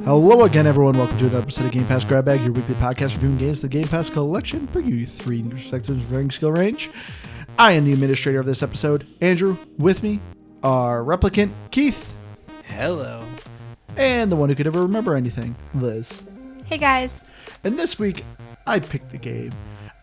Hello again, everyone. Welcome to another episode of Game Pass Grab Bag, your weekly podcast reviewing games. The Game Pass collection, bring you three new perspectives of varying skill range. I am the administrator of this episode, Andrew. With me, our replicant, Keith. Hello. And the one who could never remember anything, Liz. Hey, guys. And this week, I picked the game.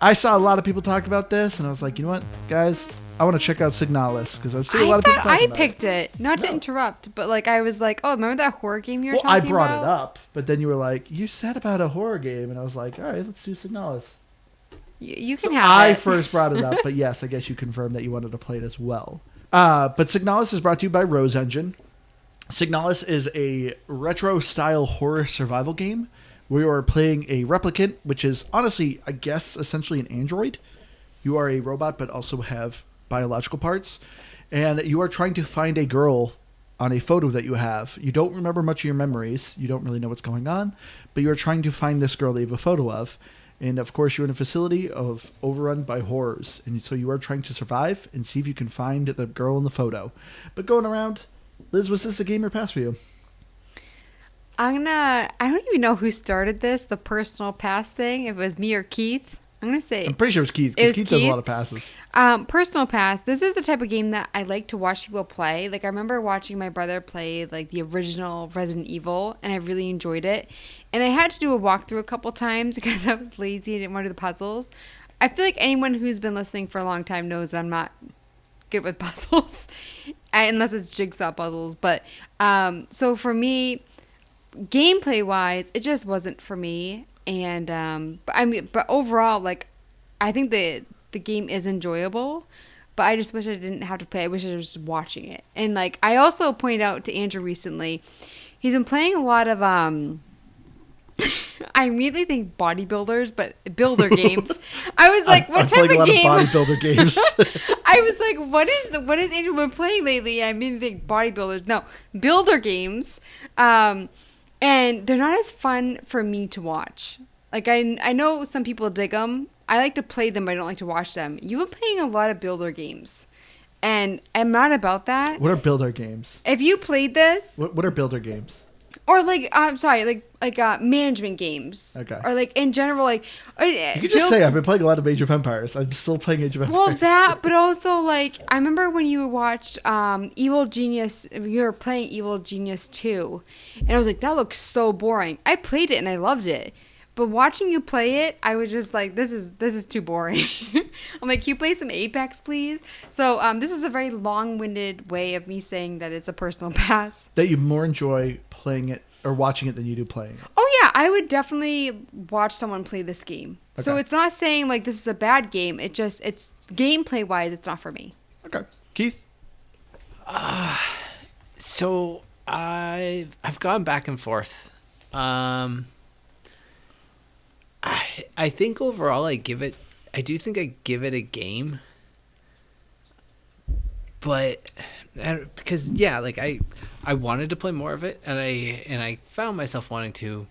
I saw a lot of people talk about this, and I was like, you know what, guys? I want to check out Signalis, because I've seen a lot of people talking about it. I picked it. Not to interrupt, but I was like, oh, remember that horror game you were talking about? I brought it up, but then you were like, you said about a horror game, and I was like, all right, let's do Signalis. You can have it. I first brought it up, but yes, I guess you confirmed that you wanted to play it as well. But Signalis is brought to you by Rose Engine. Signalis is a retro-style horror survival game. We are playing a replicant, which is honestly, I guess, essentially an android. You are a robot, but also have biological parts. And you are trying to find a girl on a photo that you have. You don't remember much of your memories. You don't really know what's going on. But you are trying to find this girl that you have a photo of. And of course, you're in a facility overrun by horrors. And so you are trying to survive and see if you can find the girl in the photo. But going around, Liz, was this a game or pass for you? I don't even know who started this, the personal pass thing. If it was me or Keith. I'm pretty sure it was Keith, because Keith does a lot of passes. Personal pass. This is the type of game that I like to watch people play. I remember watching my brother play the original Resident Evil, and I really enjoyed it. And I had to do a walkthrough a couple times because I was lazy and didn't want to do the puzzles. I feel like anyone who's been listening for a long time knows I'm not good with puzzles, unless it's jigsaw puzzles. But so for me, gameplay wise, it just wasn't for me. And but overall, I think the game is enjoyable, but I just wish I didn't have to play. I wish I was just watching it. And I also pointed out to Andrew recently, he's been playing a lot of I immediately think bodybuilders, but builder games. I was like, what type of game? I'm playing a lot of bodybuilder games. I was like, what is Andrew been playing lately? I immediately think bodybuilders. No, builder games. And they're not as fun for me to watch. I know some people dig them. I like to play them, but I don't like to watch them. You've been playing a lot of builder games. And I'm not about that. What are builder games? If you played this... What are builder games? Or management games. Okay. Or in general, you can just say I've been playing a lot of Age of Empires. I'm still playing Age of Empires. Well, that, but also I remember when you watched Evil Genius, you were playing Evil Genius 2, and I was like, that looks so boring. I played it and I loved it. But watching you play it, I was just like, this is too boring. I'm like, can you play some Apex, please? So this is a very long-winded way of me saying that it's a personal pass. That you more enjoy playing it or watching it than you do playing it. Oh, yeah. I would definitely watch someone play this game. Okay. So it's not saying this is a bad game. It's gameplay-wise, it's not for me. Okay. Keith? So I've gone back and forth. I think overall I do think I give it a game, but because I wanted to play more of it, and I found myself wanting to,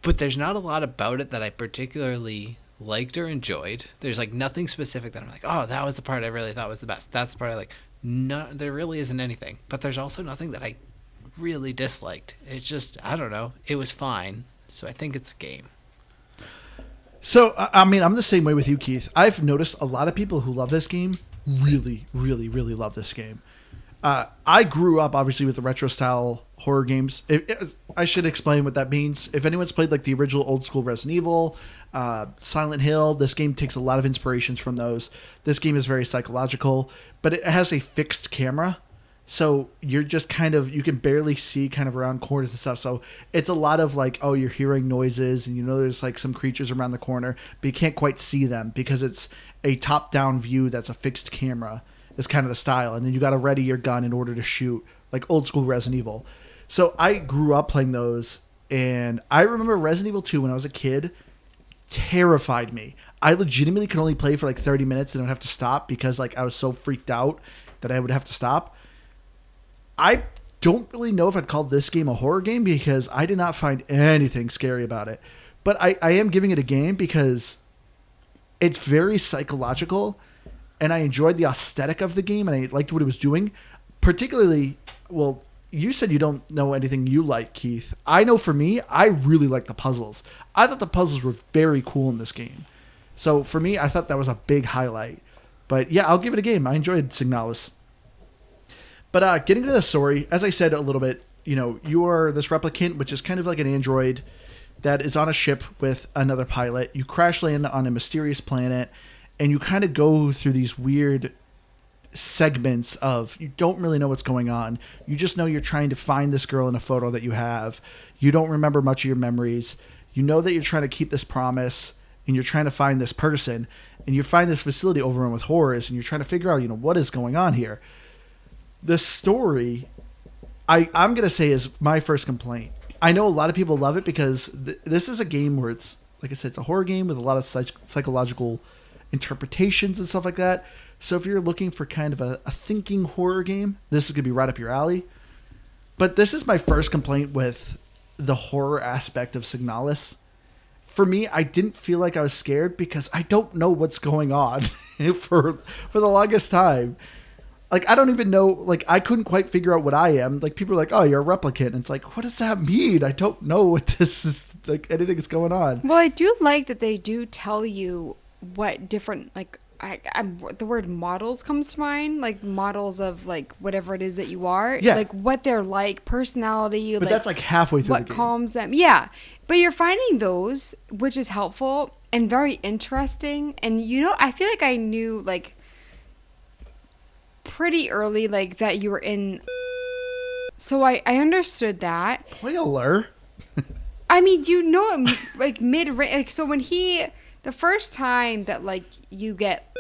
but there's not a lot about it that I particularly liked or enjoyed. There's nothing specific that I'm like, oh, that was the part I really thought was the best. That's the part I like. No, there really isn't anything, but there's also nothing that I really disliked. It's just, I don't know. It was fine. So I think it's a game. So, I'm the same way with you, Keith. I've noticed a lot of people who love this game really, really, really love this game. I grew up, obviously, with the retro-style horror games. I should explain what that means. If anyone's played the original old-school Resident Evil, Silent Hill, this game takes a lot of inspirations from those. This game is very psychological, but it has a fixed camera. So you're just you can barely see around corners and stuff. So it's a lot of you're hearing noises and there's some creatures around the corner, but you can't quite see them because it's a top-down view that's a fixed camera is kind of the style. And then you got to ready your gun in order to shoot old school Resident Evil. So I grew up playing those, and I remember Resident Evil 2 when I was a kid terrified me. I legitimately could only play for 30 minutes and I would have to stop because I was so freaked out that I would have to stop. I don't really know if I'd call this game a horror game because I did not find anything scary about it. But I am giving it a game because it's very psychological, and I enjoyed the aesthetic of the game, and I liked what it was doing. particularly, well, you said you don't know anything you like, Keith. I know for me, I really like the puzzles. I thought the puzzles were very cool in this game. So for me, I thought that was a big highlight. But yeah, I'll give it a game. I enjoyed Signalis. But getting to the story, as I said a little bit, you are this replicant, which is kind of like an android that is on a ship with another pilot. You crash land on a mysterious planet, and you kind of go through these weird segments of you don't really know what's going on. You just know you're trying to find this girl in a photo that you have. You don't remember much of your memories. You know that you're trying to keep this promise, and you're trying to find this person, and you find this facility overrun with horrors, and you're trying to figure out, what is going on here. The story, I'm going to say, is my first complaint. I know a lot of people love it because this is a game where it's, like I said, it's a horror game with a lot of psychological interpretations and stuff like that. So if you're looking for kind of a thinking horror game, this is going to be right up your alley. But this is my first complaint with the horror aspect of Signalis. For me, I didn't feel like I was scared because I don't know what's going on for the longest time. Like, I don't even know, like, I couldn't quite figure out what I am. Like, people are like, oh, you're a replicant. And it's like, what does that mean? I don't know what this is, like, anything is going on. Well, I do like that they do tell you what different, like, the word models comes to mind, like models of, like, whatever it is that you are. Yeah. Like, what they're like, personality. But that's, like, halfway through the game. What calms them. Yeah. But you're finding those, which is helpful and very interesting. And, I feel like I knew, like, pretty early, like, that you were in, so I understood that. Spoiler. I mean, like, mid-range, like, so when the first time that, like, you get,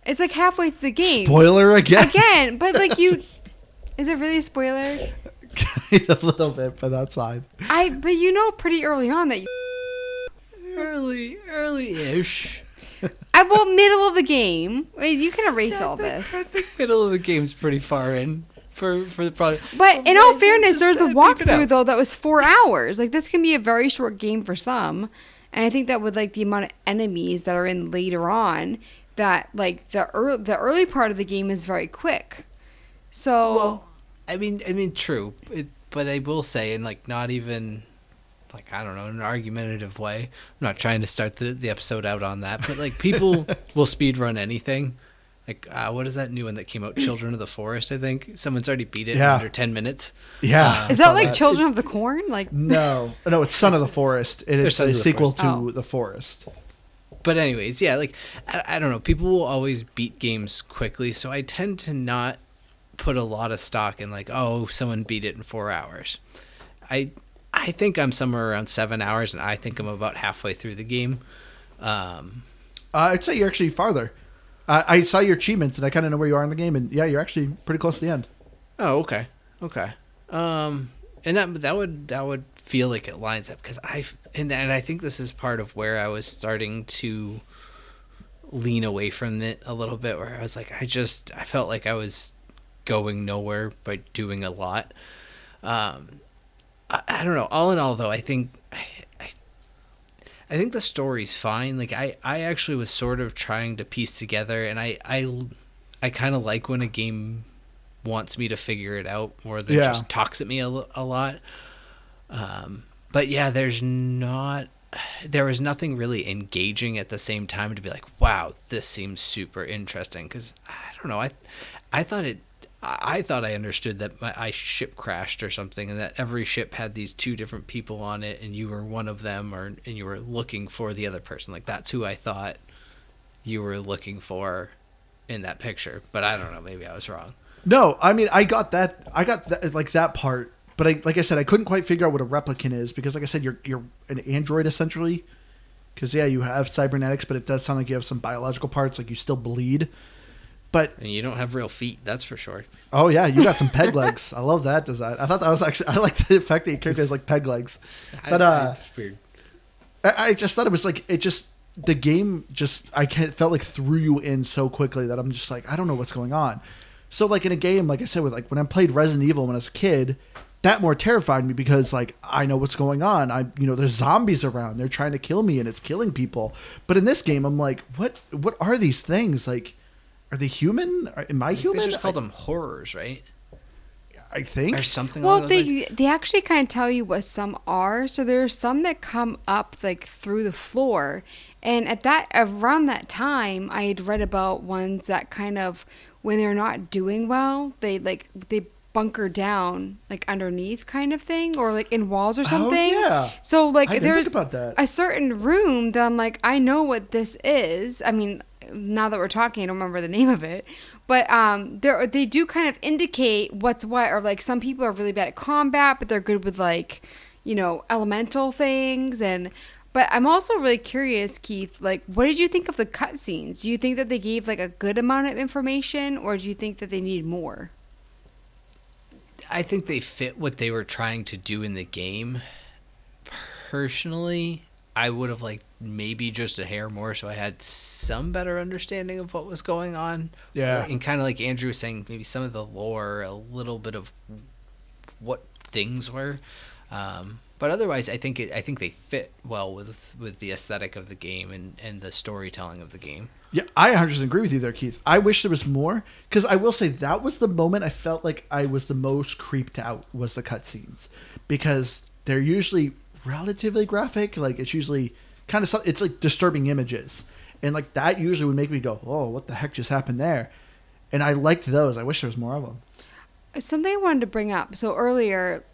it's like halfway through the game. Spoiler again. But, like, is it really a spoiler? A little bit, but that's fine. But pretty early on that early-ish. Middle of the game. Wait, you can erase all this. I think middle of the game's pretty far in for the product. But in all fairness, there's a walkthrough though that was 4 hours. Like, this can be a very short game for some, and I think that with, like, the amount of enemies that are in later on, that, like, the early part of the game is very quick. So, well, I mean, true. But I will say, and, like, not even, like, I don't know, in an argumentative way. I'm not trying to start the episode out on that, but, like, people will speedrun anything. Like, what is that new one that came out? Children of the Forest, I think. Someone's already beat it in under 10 minutes. Yeah. Is that like Children of the Corn? Like, no, it's Son of the Forest. And it's a sequel to The Forest. But anyways, yeah, like, I don't know. People will always beat games quickly, so I tend to not put a lot of stock in, like, oh, someone beat it in 4 hours. I think I'm somewhere around 7 hours, and I think I'm about halfway through the game. I'd say you're actually farther. I saw your achievements, and I kind of know where you are in the game, and yeah, you're actually pretty close to the end. Oh, okay. And that would feel like it lines up because I think this is part of where I was starting to lean away from it a little bit, where I was like, I felt like I was going nowhere by doing a lot. I don't know. All in all, though, I think the story's fine. Like, I actually was sort of trying to piece together, and I kind of like when a game wants me to figure it out more than just talks at me a lot. But yeah, there was nothing really engaging at the same time to be like, wow, this seems super interesting. Because I don't know, I thought I understood that my ship crashed or something, and that every ship had these two different people on it, and you were one of them, and you were looking for the other person. Like, that's who I thought you were looking for in that picture. But I don't know, maybe I was wrong. No, I mean, I got that, like, that part, but like I said, I couldn't quite figure out what a replicant is because, like I said, you're an android essentially. Because yeah, you have cybernetics, but it does sound like you have some biological parts, like you still bleed. But and you don't have real feet, that's for sure. Oh yeah, you got some peg legs. I love that design. I thought that was actually, I like the fact that your character has like peg legs. But it's weird. I just thought it was like the game felt like threw you in so quickly that I'm just like, I don't know what's going on. So like in a game, like I said, with like when I played Resident Evil when I was a kid, that more terrified me because like I know what's going on. There's zombies around. They're trying to kill me and it's killing people. But in this game, I'm like, what are these things? Like, Are they human? Am I human? They just called them horrors, right? I think. Or something Well, along those lines. they actually kind of tell you what some are. So there are some that come up like through the floor, and around that time, I had read about ones that kind of when they're not doing well, they bunker down like underneath kind of thing, or like in walls or something. yeah. So like I didn't there's think about that. a certain room that I'm like, I know what this is. I mean, now that we're talking, I don't remember the name of it. But they do kind of indicate what's what, or like some people are really bad at combat, but they're good with like, elemental things. But I'm also really curious, Keith, like what did you think of the cutscenes? Do you think that they gave like a good amount of information, or do you think that they need more? I think they fit what they were trying to do in the game. Personally, I would have liked maybe just a hair more so I had some better understanding of what was going on. Yeah. And kind of like Andrew was saying, maybe some of the lore, a little bit of what things were. But otherwise, I think they fit well with the aesthetic of the game and the storytelling of the game. Yeah, I 100% agree with you there, Keith. I wish there was more, because I will say that was the moment I felt like I was the most creeped out, was the cutscenes, because they're usually relatively graphic. Like it's usually kind of it's like disturbing images, and like that usually would make me go, "Oh, what the heck just happened there?" And I liked those. I wish there was more of them. Something I wanted to bring up. So earlier,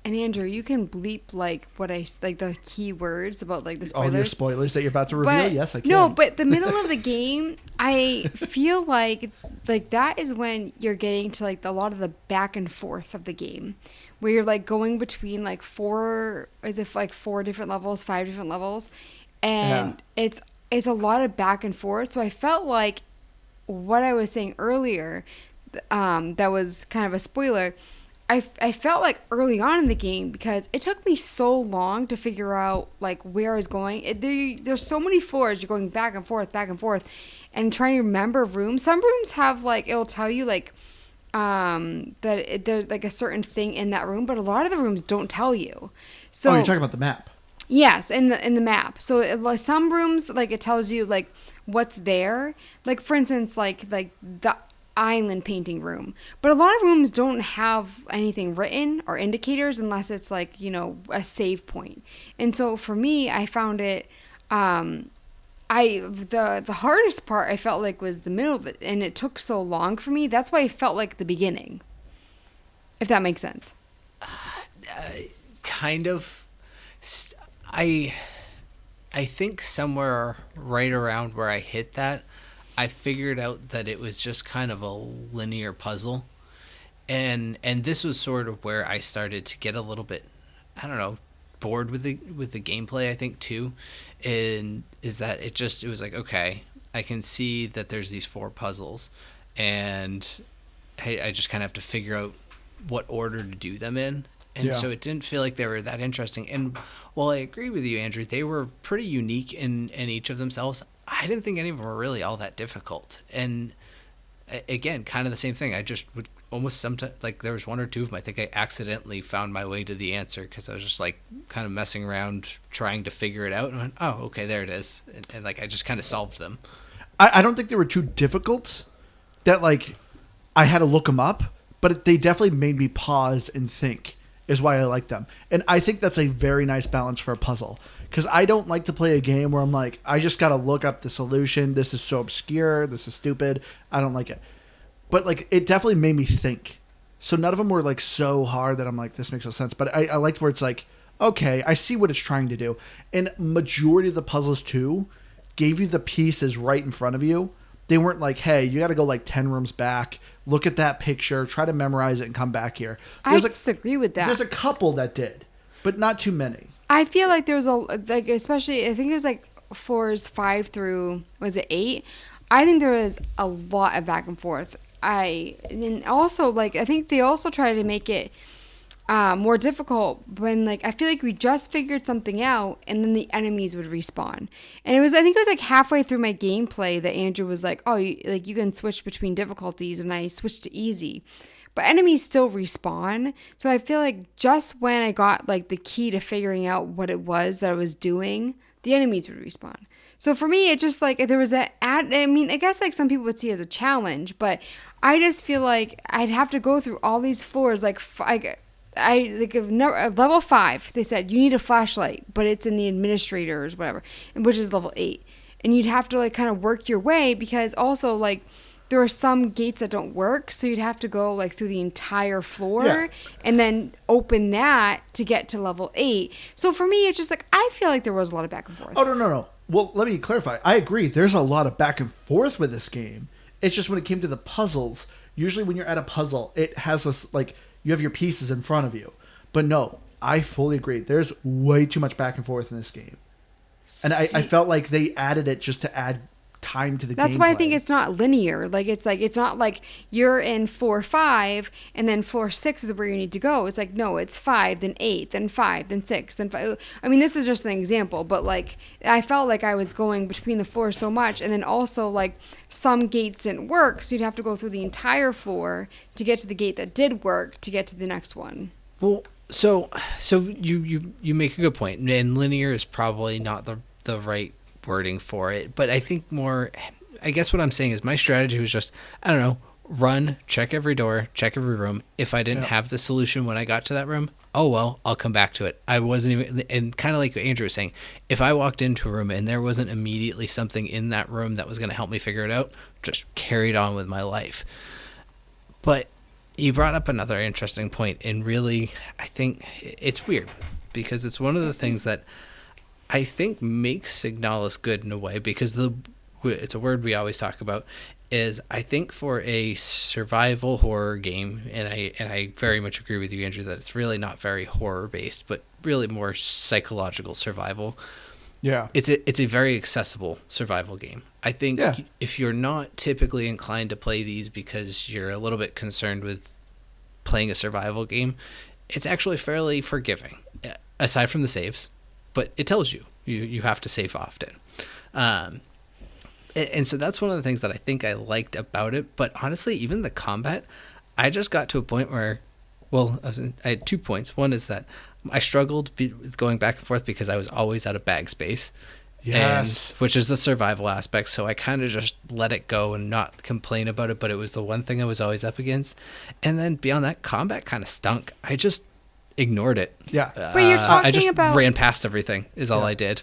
and Andrew, you can bleep like the key words about like the spoilers. All your spoilers that you're about to reveal? Yes, I can. No, but the middle of the game, I feel like that is when you're getting to like a lot of the back and forth of the game, where you're like going between like four different levels, 5 different levels, and it's a lot of back and forth. So I felt like what I was saying earlier, that was kind of a spoiler. I felt like early on in the game, because it took me so long to figure out like where I was going. There's so many floors. You're going back and forth, and trying to remember rooms. Some rooms have like, it'll tell you like there's like a certain thing in that room, but a lot of the rooms don't tell you. So you're talking about the map. Yes, in the map. So like some rooms, like it tells you like what's there. Like for instance, like the island painting room, but a lot of rooms don't have anything written or indicators unless it's like a save point. And so for me, I found it the hardest part I felt like was the middle of it, and it took so long for me. That's why I felt like the beginning, if that makes sense. Kind of. I think somewhere right around where I hit that, I figured out that it was just kind of a linear puzzle, and this was sort of where I started to get a little bit, I don't know, bored with the gameplay. I think too, and is that it was like, okay, I can see that there's these 4 puzzles, and I just kind of have to figure out what order to do them in, and so it didn't feel like they were that interesting. And while I agree with you, Andrew, they were pretty unique in each of themselves. I didn't think any of them were really all that difficult. And again, kind of the same thing. I just would almost sometimes, like there was 1 or 2 of them, I think I accidentally found my way to the answer because I was just like kind of messing around trying to figure it out. And I went, oh, okay, there it is. And like I just kind of solved them. I don't think they were too difficult that like I had to look them up, but they definitely made me pause and think, is why I like them. And I think that's a very nice balance for a puzzle. Because I don't like to play a game where I'm like, I just got to look up the solution. This is so obscure. This is stupid. I don't like it. But like, it definitely made me think. So none of them were like so hard that I'm like, this makes no sense. But I liked where it's like, okay, I see what it's trying to do. And majority of the puzzles too gave you the pieces right in front of you. They weren't like, hey, you got to go like 10 rooms back, look at that picture, try to memorize it and come back here. I disagree with that. There's a couple that did, but not too many. I feel like there was especially, I think it was like floors 5 through, was it 8? I think there was a lot of back and forth. And also like, I think they also try to make it more difficult when like, I feel like we just figured something out and then the enemies would respawn. And I think it was like halfway through my gameplay that Andrew was like, oh, you can switch between difficulties, and I switched to easy. But enemies still respawn. So I feel like just when I got like the key to figuring out what it was that I was doing, the enemies would respawn. So for me, it's just like there was that. I mean, I guess like some people would see it as a challenge, but I just feel like I'd have to go through all these floors. Like level 5. They said you need a flashlight, but it's in the administrators, whatever, which is level 8, and you'd have to like kind of work your way because also like there are some gates that don't work, so you'd have to go like through the entire floor and then open that to get to level 8. So for me, it's just like I feel like there was a lot of back and forth. Oh, no. Well, let me clarify. I agree. There's a lot of back and forth with this game. It's just when it came to the puzzles, usually when you're at a puzzle, it has this, like, you have your pieces in front of you. But no, I fully agree. There's way too much back and forth in this game. And I felt like they added it just to add time to the game. That's why I think it's not linear. Like it's not like you're in floor 5 and then floor 6 is where you need to go. It's like no, it's 5, then 8, then 5, then 6, then 5. I mean, this is just an example, but like I felt like I was going between the floors so much, and then also like some gates didn't work, so you'd have to go through the entire floor to get to the gate that did work to get to the next one. Well, so you make a good point, and linear is probably not the right wording for it, but I think more, I guess what I'm saying is my strategy was just, I don't know, run, check every door, check every room. If I didn't have the solution when I got to that room, oh well, I'll come back to it. I wasn't even, and kind of like what Andrew was saying, if I walked into a room and there wasn't immediately something in that room that was going to help me figure it out, just carried on with my life. But you brought up another interesting point, and really, I think it's weird because it's one of the things that I think makes Signalis good in a way, because it's a word we always talk about, is I think for a survival horror game, and I very much agree with you, Andrew, that it's really not very horror based, but really more psychological survival. Yeah. It's a very accessible survival game. I think if you're not typically inclined to play these because you're a little bit concerned with playing a survival game, it's actually fairly forgiving, aside from the saves. But it tells you have to save often. And so that's one of the things that I think I liked about it. But honestly, even the combat, I just got to a point where, I had 2 points. One is that I struggled with going back and forth because I was always out of bag space. Yes. Which is the survival aspect. So I kind of just let it go and not complain about it. But it was the one thing I was always up against. And then beyond that, combat kind of stunk. I just ignored it. Yeah. But you're talking I just about ran past everything is all I did.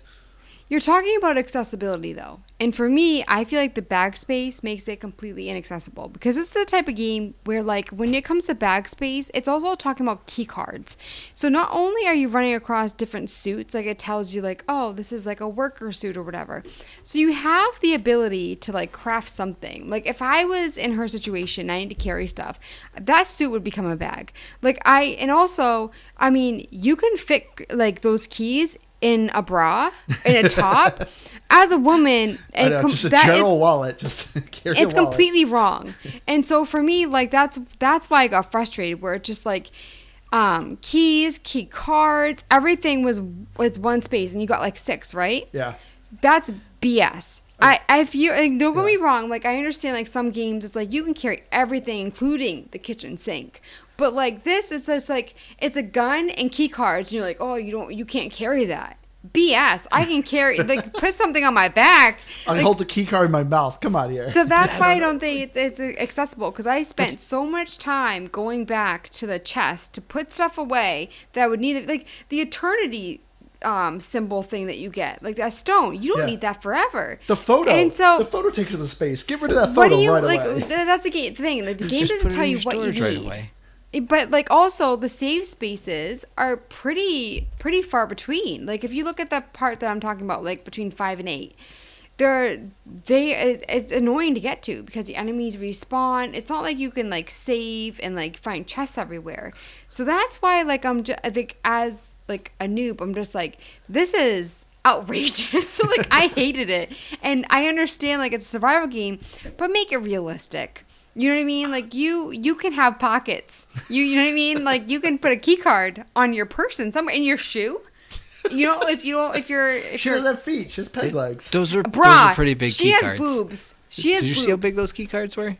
You're talking about accessibility, though. And for me, I feel like the bag space makes it completely inaccessible. Because it's the type of game where, like, when it comes to bag space, it's also talking about key cards. So not only are you running across different suits, like, it tells you, like, oh, this is, like, a worker suit or whatever. So you have the ability to, like, craft something. Like, if I was in her situation, I need to carry stuff, that suit would become a bag. Like, and also, I mean, you can fit, like, those keys in a bra, in a top, as a woman, and just a general wallet. Just carry a it's wallet. completely wrong. And so for me, like that's why I got frustrated. Where it's just like keys, key cards, everything was one space, and you got like 6, right? Yeah. That's BS. I feel like, don't get me wrong. Like I understand, like some games, it's like you can carry everything, including the kitchen sink. But like this, it's just like it's a gun and key cards, and you're like, oh, you can't carry that. BS. I can carry, like, put something on my back. I hold the key card in my mouth. Come on here. So that's why I don't think it's accessible, because I spent so much time going back to the chest to put stuff away that I would need, like the eternity symbol thing that you get, like that stone. You don't need that forever. The photo. And so the photo takes up the space. Get rid of that photo right away. That's the thing. Like the game Just doesn't put it tell in you your what you storage need. right away. But like also the save spaces are pretty far between. Like if you look at that part that I'm talking about, like between 5 and 8, it's annoying to get to because the enemies respawn. It's not like you can like save and like find chests everywhere. So that's why like I think as like a noob, I'm just like, this is outrageous. So like I hated it, and I understand like it's a survival game, but make it realistic. You know what I mean? Like you can have pockets. You know what I mean? Like you can put a key card on your person somewhere in your shoe. You know, if she doesn't have feet. She has peg legs. Those are Brah, pretty big key cards. She has boobs. She has Did you boobs. see how big those key cards were?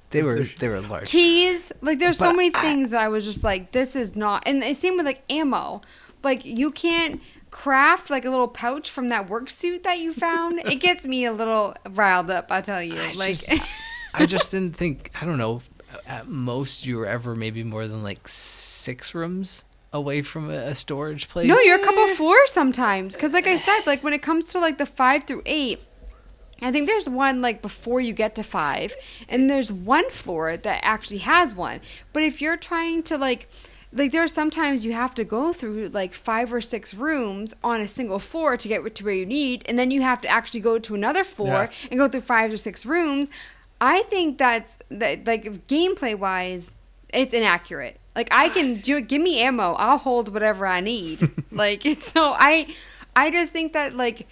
They were large. Keys, like there's so many things that I was just like, this is not. And the same with like ammo. Like you can't craft like a little pouch from that work suit that you found, it gets me a little riled up, I'll tell you. I just didn't think, I don't know, at most you were ever maybe more than like 6 rooms away from a storage place. No, you're a couple floors sometimes. Because like I said, like when it comes to like the 5 through 8, I think there's one like before you get to 5, and there's one floor that actually has one. But if you're trying to like there are sometimes you have to go through like 5 or 6 rooms on a single floor to get to where you need, and then you have to actually go to another floor and go through 5 or 6 rooms. I think that like gameplay wise, it's inaccurate. Like I can give me ammo, I'll hold whatever I need. Like so, I just think that like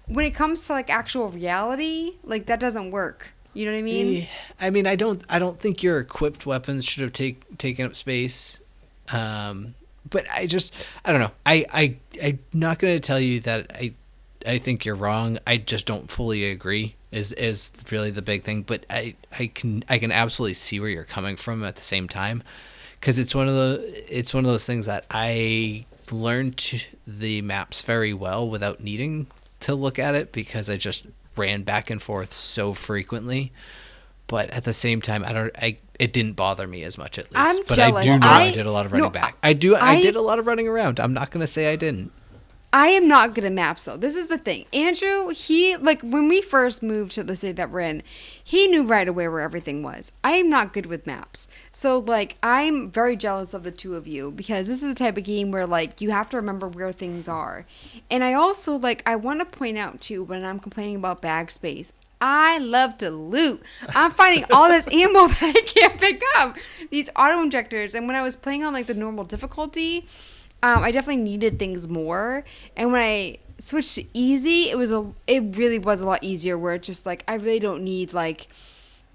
when it comes to like actual reality, like that doesn't work. You know what I mean? I mean, I don't think your equipped weapons should have taken up space. But I don't know. I'm not going to tell you that I think you're wrong. I just don't fully agree is really the big thing. But I can absolutely see where you're coming from at the same time, because it's one of those things that I learned the maps very well without needing to look at it, because I just ran back and forth so frequently. But at the same time, it didn't bother me as much, at least. I'm but jealous. I do know I did a lot of running back. I did a lot of running around. I'm not going to say I didn't. I am not good at maps, though. This is the thing. Andrew, he, like, when we first moved to the city that we're in, he knew right away where everything was. I am not good with maps. So, like, I'm very jealous of the two of you, because this is the type of game where, like, you have to remember where things are. And I also, like, I want to point out, too, when I'm complaining about bag space, I love to loot. I'm finding all this ammo that I can't pick up. These auto injectors. And when I was playing on, like, the normal difficulty, I definitely needed things more. And when I switched to easy, it really was a lot easier, where it's just like I really don't need like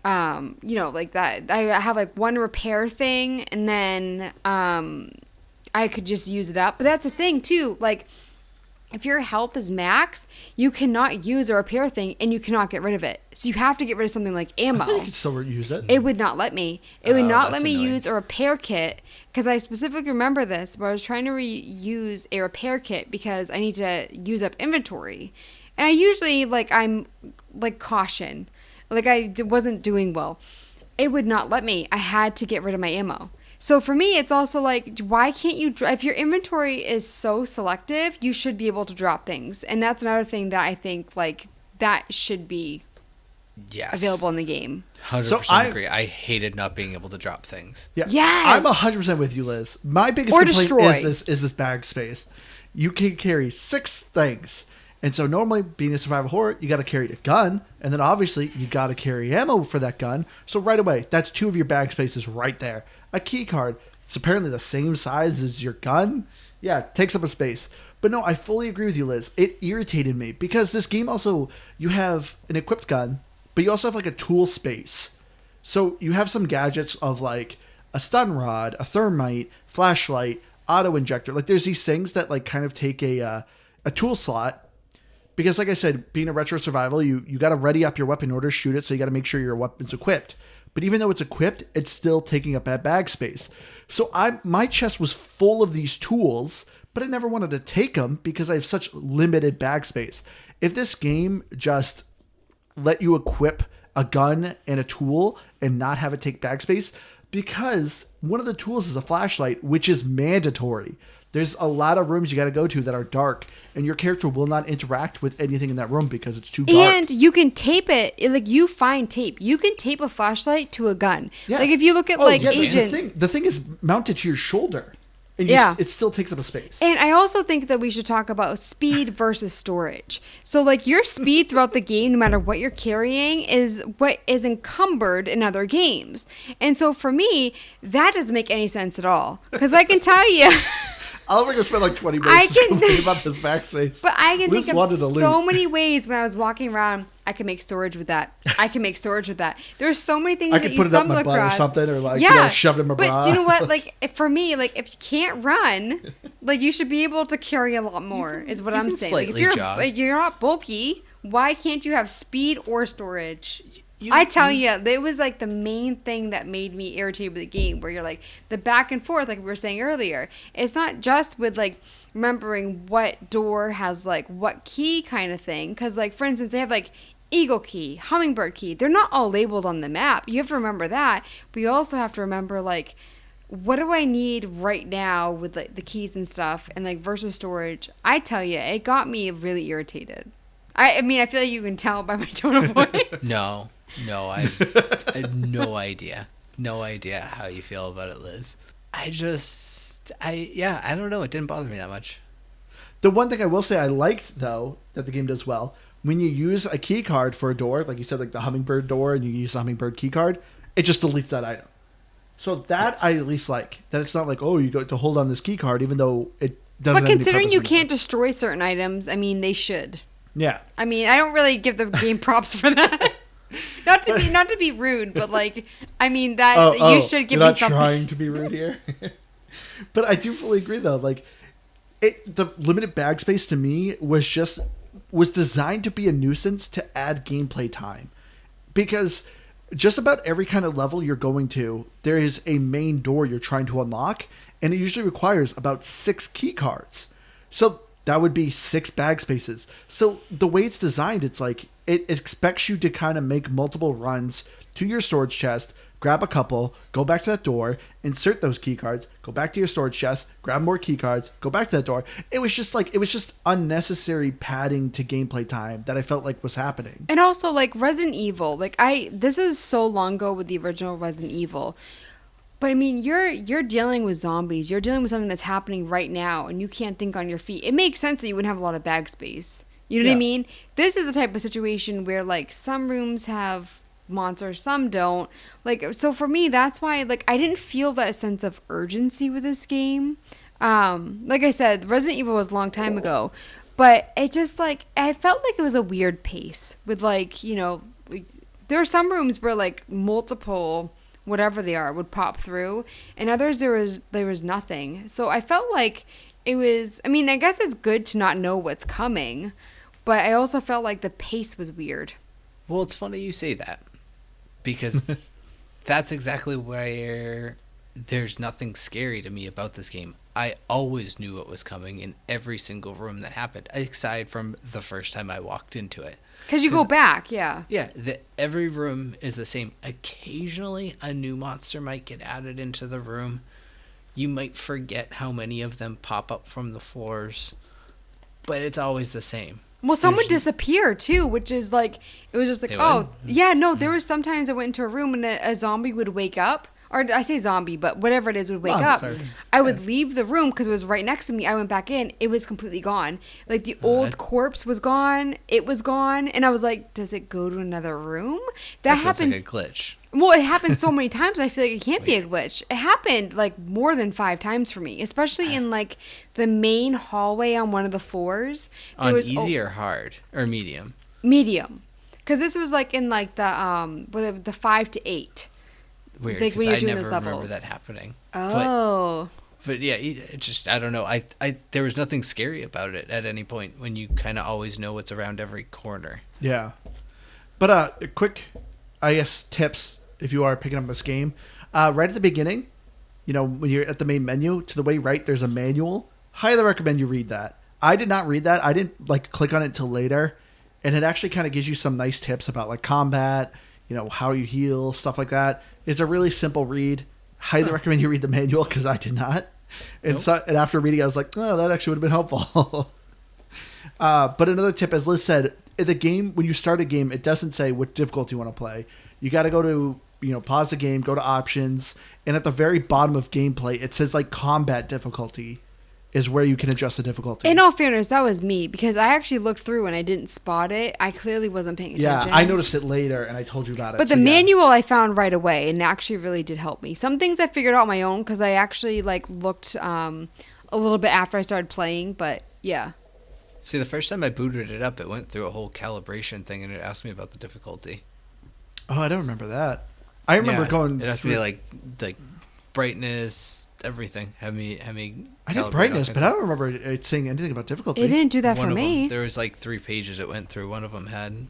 like that. I have like one repair thing, and then I could just use it up. But that's the thing too, like if your health is max, you cannot use a repair thing, and you cannot get rid of it. So you have to get rid of something like ammo. I think you can still use it. It would not let me. It would not let me annoying. use a repair kit, because I specifically remember this, but I was trying to use a repair kit because I need to use up inventory. And I usually, I'm caution. Like, I wasn't doing well. It would not let me. I had to get rid of my ammo. So for me, it's also like, why can't you, if your inventory is so selective, you should be able to drop things. And that's another thing that I think, like, that should be available in the game. 100% agree. I hated not being able to drop things. Yeah. Yes. I'm 100% with you, Liz. My biggest complaint is this bag space. You can carry 6 things. And so normally, being a survival horror, you got to carry a gun. And then obviously, you got to carry ammo for that gun. So right away, that's 2 of your bag spaces right there. A key card. It's apparently the same size as your gun. Yeah, it takes up a space. But no, I fully agree with you, Liz. It irritated me because this game also, you have an equipped gun, but you also have like a tool space. So you have some gadgets of like a stun rod, a thermite, flashlight, auto injector. Like there's these things that like kind of take a tool slot. Because like I said, being a retro survival, you got to ready up your weapon in order to shoot it. So you got to make sure your weapon's equipped. But even though it's equipped, it's still taking up that bag space. So my chest was full of these tools, but I never wanted to take them because I have such limited bag space. If this game just let you equip a gun and a tool and not have it take bag space, because one of the tools is a flashlight, which is mandatory. There's a lot of rooms you got to go to that are dark, and your character will not interact with anything in that room because it's too dark. And you can tape it. Like, you find tape. You can tape a flashlight to a gun. Yeah. Like, if you look at, agents. The thing is mounted to your shoulder. And it still takes up a space. And I also think that we should talk about speed versus storage. So, like, your speed throughout the game, no matter what you're carrying, is what is encumbered in other games. And so, for me, that doesn't make any sense at all. Because I can tell you... I'm going to spend like 20 minutes complaining about this backspace. But I can think of so many ways when I was walking around, I can make storage with that. I can make storage with that. There's so many things that you stumble across. I could put it up my butt or something, or like, shove it in my bra. But you know what? Like, for me, like, if you can't run, like, you should be able to carry a lot more, is what I'm saying. Like, if you're not bulky, why can't you have speed or storage? I tell you, it was like the main thing that made me irritated with the game, where you're like the back and forth, like we were saying earlier. It's not just with like remembering what door has like what key kind of thing. Because like, for instance, they have like eagle key, hummingbird key. They're not all labeled on the map. You have to remember that. But you also have to remember like, what do I need right now with like the keys and stuff, and like versus storage. I tell you, it got me really irritated. I mean, I feel like you can tell by my tone of voice. No, I had no idea. No idea how you feel about it, Liz. I don't know. It didn't bother me that much. The one thing I will say I liked, though, that the game does well, when you use a key card for a door, like you said, like the hummingbird door, and you use the hummingbird key card, it just deletes that item. So that yes. I at least like. That it's not like, oh, you got to hold on this key card, even though it doesn't But considering you can't destroy certain items, I mean, they should. Yeah. I mean, I don't really give the game props for that. not to be rude, but like, I mean that you should give me something. Not trying to be rude here. But I do fully agree though. Like, the limited bag space to me was designed to be a nuisance to add gameplay time, because just about every kind of level you're going to, there is a main door you're trying to unlock, and it usually requires about 6 key cards. So that would be 6 bag spaces. So the way it's designed, it's like it expects you to kind of make multiple runs to your storage chest, grab a couple, go back to that door, insert those key cards, go back to your storage chest, grab more key cards, go back to that door. It was just unnecessary padding to gameplay time that I felt like was happening. And also like Resident Evil, this is so long ago with the original Resident Evil. But I mean, you're dealing with zombies. You're dealing with something that's happening right now, and you can't think on your feet. It makes sense that you wouldn't have a lot of bag space. You know what I mean? This is the type of situation where like some rooms have monsters, some don't. Like, so for me, that's why like I didn't feel that sense of urgency with this game. Like I said, Resident Evil was a long time ago, but it just like I felt like it was a weird pace with like, you know, there are some rooms where like multiple whatever they are would pop through, and others there was nothing. So I felt like it was, I mean, I guess it's good to not know what's coming, but I also felt like the pace was weird. Well, it's funny you say that, because that's exactly where there's nothing scary to me about this game. I always knew what was coming in every single room that happened, aside from the first time I walked into it. Because you go back, yeah. Yeah, every room is the same. Occasionally, a new monster might get added into the room. You might forget how many of them pop up from the floors, but it's always the same. Well, some would disappear, too, which is like, it was just like, there were sometimes I went into a room and a zombie would wake up. Or I say zombie, but whatever it is would wake up. Sorry. I would leave the room because it was right next to me. I went back in. It was completely gone. Like the old corpse was gone. It was gone. And I was like, does it go to another room? That happened. Like a glitch. Well, it happened so many times. I feel like it can't be a glitch. It happened like more than 5 times for me, especially in like the main hallway on one of the floors. On easy or hard or medium? Medium. Because this was like in like the 5 to 8. Weird, like because I never remember levels. that happening. Oh. But yeah, it just, I don't know. I there was nothing scary about it at any point when you kind of always know what's around every corner. Yeah. But quick, I guess, tips if you are picking up this game. Right at the beginning, you know, when you're at the main menu, to the way right, there's a manual. Highly recommend you read that. I did not read that. I didn't like click on it until later. And it actually kind of gives you some nice tips about like combat, you know, how you heal, stuff like that. It's a really simple read. Highly recommend you read the manual because I did not. And and after reading, I was like, oh, that actually would have been helpful. But another tip, as Liz said, the game, when you start a game, it doesn't say what difficulty you want to play. You got to go to, you know, pause the game, go to options, and at the very bottom of gameplay, it says like combat difficulty is where you can adjust the difficulty. In all fairness, that was me because I actually looked through and I didn't spot it. I clearly wasn't paying attention. Yeah, I noticed it later and I told you about it. But the manual I found right away and actually really did help me. Some things I figured out on my own because I actually like looked a little bit after I started playing, but yeah. See, the first time I booted it up, it went through a whole calibration thing and it asked me about the difficulty. Oh, I don't remember that. I remember going. It has to be like brightness, everything. Have me. I did brightness, but I don't remember it saying anything about difficulty. It didn't do that for me. There was like 3 pages it went through. One of them had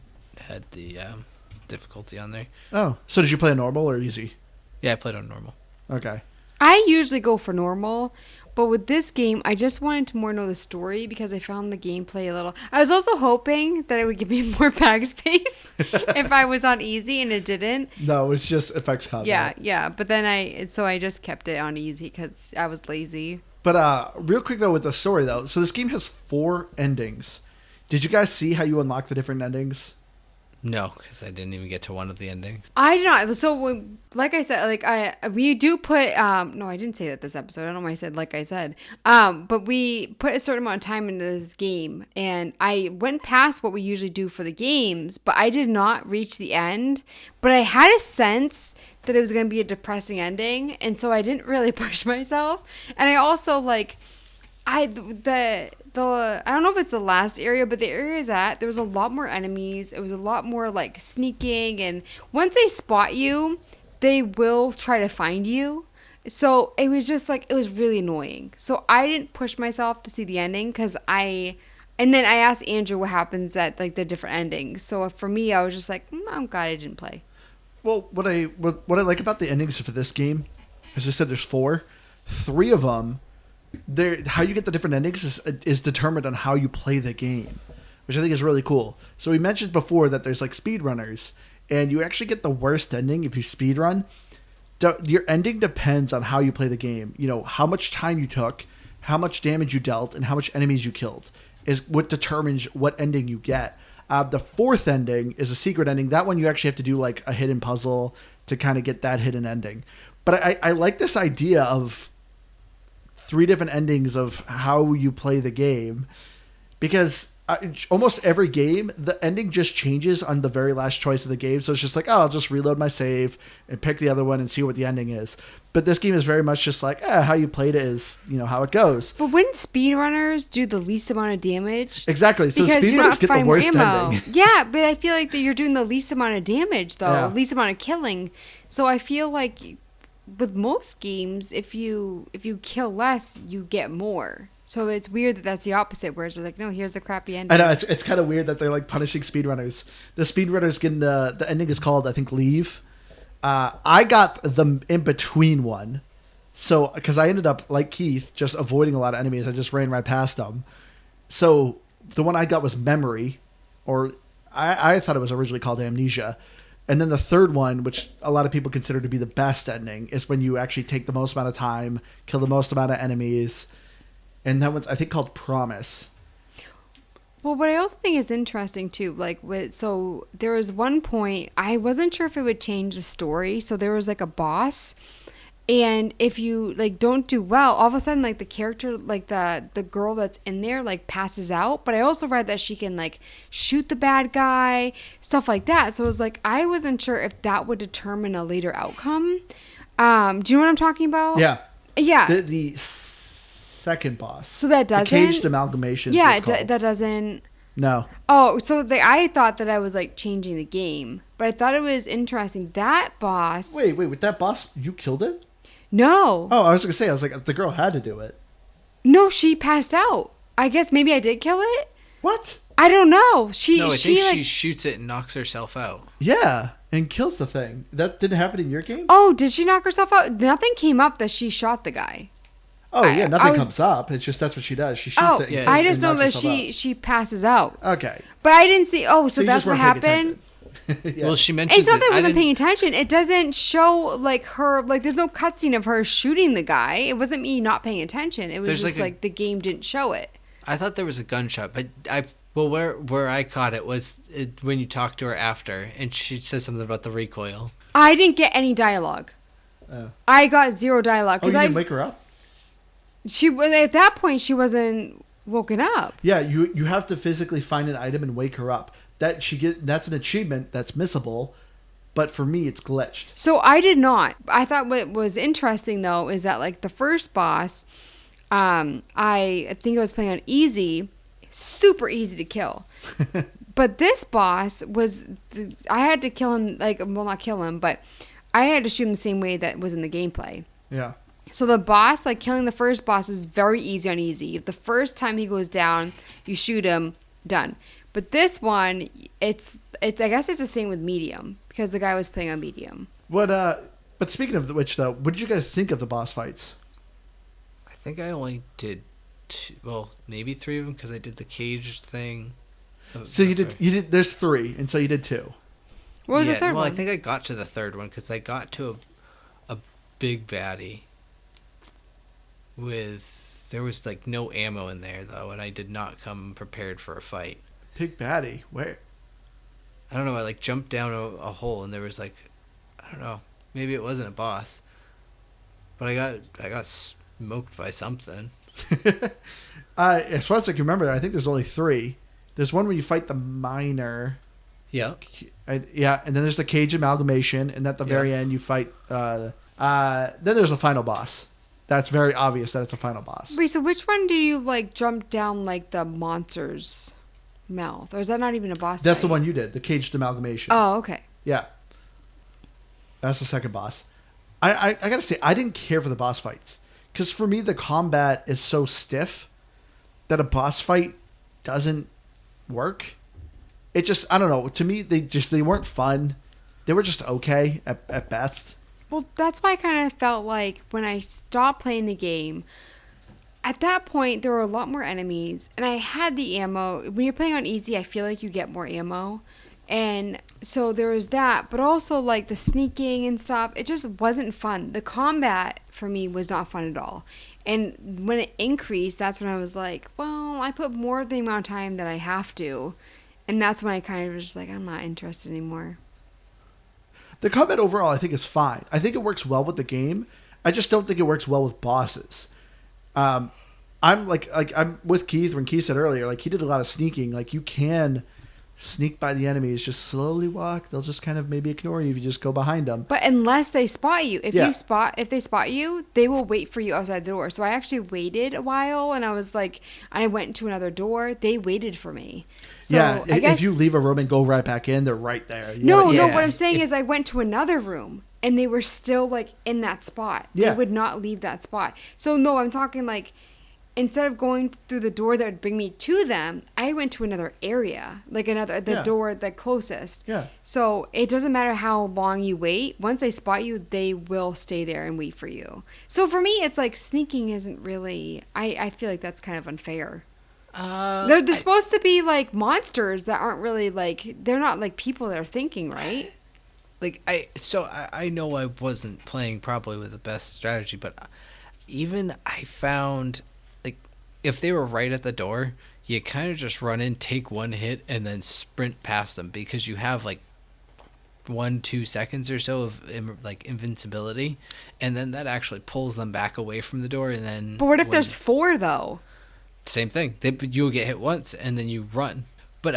the difficulty on there. Oh, so did you play on normal or easy? Yeah, I played on normal. Okay. I usually go for normal, but with this game, I just wanted to more know the story because I found the gameplay a little. I was also hoping that it would give me more bag space if I was on easy, and it didn't. No, it's just effects combat. Yeah. But then I just kept it on easy because I was lazy. But real quick though with the story though, so this game has 4 endings. Did you guys see how you unlock the different endings? No, because I didn't even get to one of the endings. I did not. So, like I said, we do put. No, I didn't say that this episode. I don't know why I said like I said. But we put a certain amount of time into this game, and I went past what we usually do for the games, but I did not reach the end. But I had a sense that it was going to be a depressing ending, and so I didn't really push myself. And I also I don't know if it's the last area, but the area is at, there was a lot more enemies. It was a lot more like sneaking, and once they spot you, they will try to find you. So it was just it was really annoying. So I didn't push myself to see the ending and then I asked Andrew what happens at the different endings. So for me, I was just I'm glad I didn't play. Well, what I like about the endings for this game, as I said, there's 4. 3 of them, how you get the different endings is determined on how you play the game, which I think is really cool. So we mentioned before that there's speedrunners, and you actually get the worst ending if you speedrun. Your ending depends on how you play the game. You know, how much time you took, how much damage you dealt, and how much enemies you killed is what determines what ending you get. The 4th ending is a secret ending. That one you actually have to do a hidden puzzle to kind of get that hidden ending. But I like this idea of 3 different endings of how you play the game, because almost every game, the ending just changes on the very last choice of the game. So it's just I'll just reload my save and pick the other one and see what the ending is. But this game is very much just how you played it is, how it goes. But wouldn't speedrunners do the least amount of damage? Exactly. So speedrunners get the worst ending. Yeah, but I feel that you're doing the least amount of damage, though. Yeah. Least amount of killing. So I feel with most games, if you kill less, you get more. So it's weird that that's the opposite, where it's no, here's a crappy ending. I know, it's kind of weird that they're punishing speedrunners. The speedrunners getting the ending is called, I think, Leave. I got the in between one, so because I ended up like Keith, just avoiding a lot of enemies. I just ran right past them. So the one I got was Memory, or I thought it was originally called Amnesia. And then the 3rd one, which a lot of people consider to be the best ending, is when you actually take the most amount of time, kill the most amount of enemies. And that one's, I think, called Promise. Well, what I also think is interesting, too, so there was one point, I wasn't sure if it would change the story. So there was a boss, and if you don't do well, all of a sudden the character, the girl that's in there passes out. But I also read that she can shoot the bad guy, stuff like that. So it was I wasn't sure if that would determine a later outcome. Do you know what I'm talking about? Yeah. The 2nd boss. So that doesn't. The Caged Amalgamation. Yeah, that doesn't. No. Oh, so I thought that I was changing the game, but I thought it was interesting. That boss. Wait, with that boss, you killed it? No. Oh, I was gonna say, the girl had to do it. No, she passed out. I guess maybe I did kill it. What? I don't know. I think she shoots it and knocks herself out. Yeah, and kills the thing. That didn't happen in your game? Oh, did she knock herself out? Nothing came up that she shot the guy. Oh, yeah, nothing comes up. It's just that's what she does. She shoots it. I just know that she passes out. Okay. But I didn't see. Oh, so that's you what just weren't paying happened? Yeah. Well, she mentioned It's not that I wasn't paying attention. It doesn't show her there's no cutscene of her shooting the guy. It wasn't me not paying attention. It was just the game didn't show it. I thought there was a gunshot, but where I caught it was when you talked to her after, and she said something about the recoil. I didn't get any dialogue. Oh. I got 0 dialogue You didn't wake her up? She at that point she wasn't woken up. Yeah, you have to physically find an item and wake her up. That's an achievement that's missable, but for me it's glitched. So I did not. I thought what was interesting though is that the first boss, I think I was playing on easy, super easy to kill. But this boss I had to kill him not kill him, but I had to shoot him the same way that was in the gameplay. Yeah. So the boss, killing the first boss is very easy on easy. If the first time he goes down, you shoot him, done. But this one, it's I guess it's the same with medium because the guy was playing on medium. But speaking of which, though, what did you guys think of the boss fights? I think I only did maybe 3 of them because I did the cage thing. So you did. There's 3, and so you did 2. What was the third one? I think I got to the third one because I got to a big baddie there was like no ammo in there though, and I did not come prepared for a fight. Big baddie? Where? I don't know. I like jumped down a hole, and there was like, I don't know. Maybe it wasn't a boss, but I got smoked by something. As far as I can remember, I think there's only 3. There's one where you fight the miner. Yeah. And then there's the cage amalgamation, and at the very end you fight. Then there's a final boss. That's very obvious that it's a final boss. Wait, so which one do you like jump down like the monster's mouth, or is that not even a boss? That's fight? the one you did, the caged amalgamation. Oh, okay. Yeah. That's the second boss. I gotta say, I didn't care for the boss fights. Because for me, the combat is so stiff that a boss fight doesn't work. It just, I don't know. To me, they weren't fun. They were just okay at best. Well, that's why I kind of felt like when I stopped playing the game, at that point, there were a lot more enemies, and I had the ammo. When you're playing on easy, I feel like you get more ammo. And so there was that, but also like the sneaking and stuff, it just wasn't fun. The combat for me was not fun at all. And when it increased, that's when I was like, well, I put more of the amount of time that I have to. And that's when I kind of was just like, I'm not interested anymore. The combat overall, I think, is fine. I think it works well with the game. I just don't think it works well with bosses. I'm I'm with Keith when Keith said earlier, like he did a lot of sneaking. Like you can sneak by the enemies, just slowly walk. They'll just kind of maybe ignore you if you just go behind them. But unless they spot you, if they spot you, they will wait for you outside the door. So I actually waited a while, and I went to another door. They waited for me. So yeah, I guess, if you leave a room and go right back in, they're right there. No. What I'm saying is, I went to another room, and they were still like in that spot. Yeah. They would not leave that spot. So no, I'm talking like, instead of going through the door that would bring me to them, I went to another area, like the door the closest. Yeah. So it doesn't matter how long you wait. Once they spot you, they will stay there and wait for you. So for me, it's like sneaking isn't really. I feel like that's kind of unfair. They're supposed to be like monsters that aren't really like, they're not like people that are thinking, right? Like I know I wasn't playing probably with the best strategy, but even I found, if they were right at the door, you kind of just run in, take one hit, and then sprint past them because you have like 1-2 seconds or so of invincibility, and then that actually pulls them back away from the door. And then, but what if there's 4 though? Same thing. You'll get hit once, and then you run. But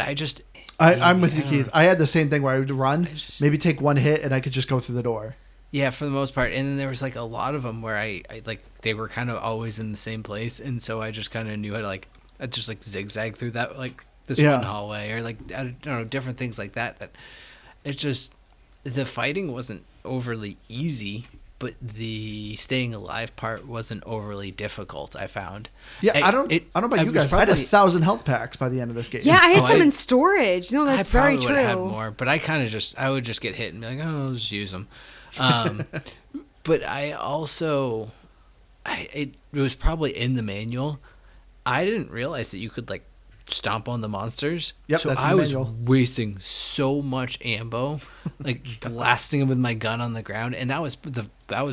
I'm with you, Keith. I had the same thing where I would run, maybe take one hit, and I could just go through the door. Yeah, for the most part. And then there was like a lot of them where I they were kind of always in the same place, and so I just kind of knew how to I just zigzag through that this one hallway, or I don't know, different things like that. That it's just, the fighting wasn't overly easy, but the staying alive part wasn't overly difficult, I found. Yeah, I don't know about you guys. I had 1,000 health packs by the end of this game. Yeah, I had some in storage. No, that's very true. I probably would have had more, but I would just get hit and be like, oh, I'll just use them. But I also, it was probably in the manual. I didn't realize that you could stomp on the monsters. Yep, so that's I in the was manual. wasting so much ammo, blasting them with my gun on the ground, and that was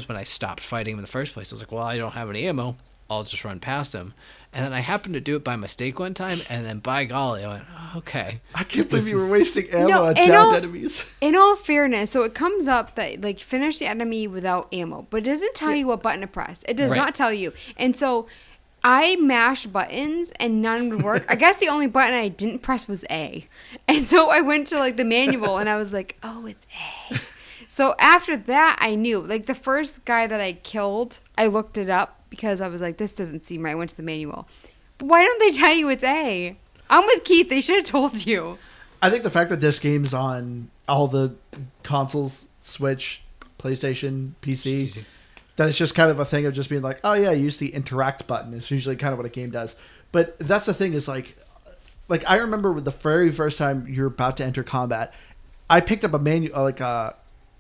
when I stopped fighting them in the first place. I was like, well, I don't have any ammo. I'll just run past them. And then I happened to do it by mistake one time, and then by golly, I went, oh, okay. I can't believe you were wasting ammo on downed enemies. In all fairness, so it comes up that finish the enemy without ammo, but it doesn't tell you what button to press. It does not tell you. And so I mashed buttons and none would work. I guess the only button I didn't press was A. And so I went to the manual and I was like, oh, it's A. So after that, I knew. The first guy that I killed, I looked it up because I was like, this doesn't seem right. I went to the manual. But why don't they tell you it's A? I'm with Keith. They should have told you. I think the fact that this game's on all the consoles, Switch, PlayStation, PC, that it's just kind of a thing of just being like, oh yeah, use the interact button. It's usually kind of what a game does. But that's the thing is like I remember with the very first time you're about to enter combat, I picked up a manual, like a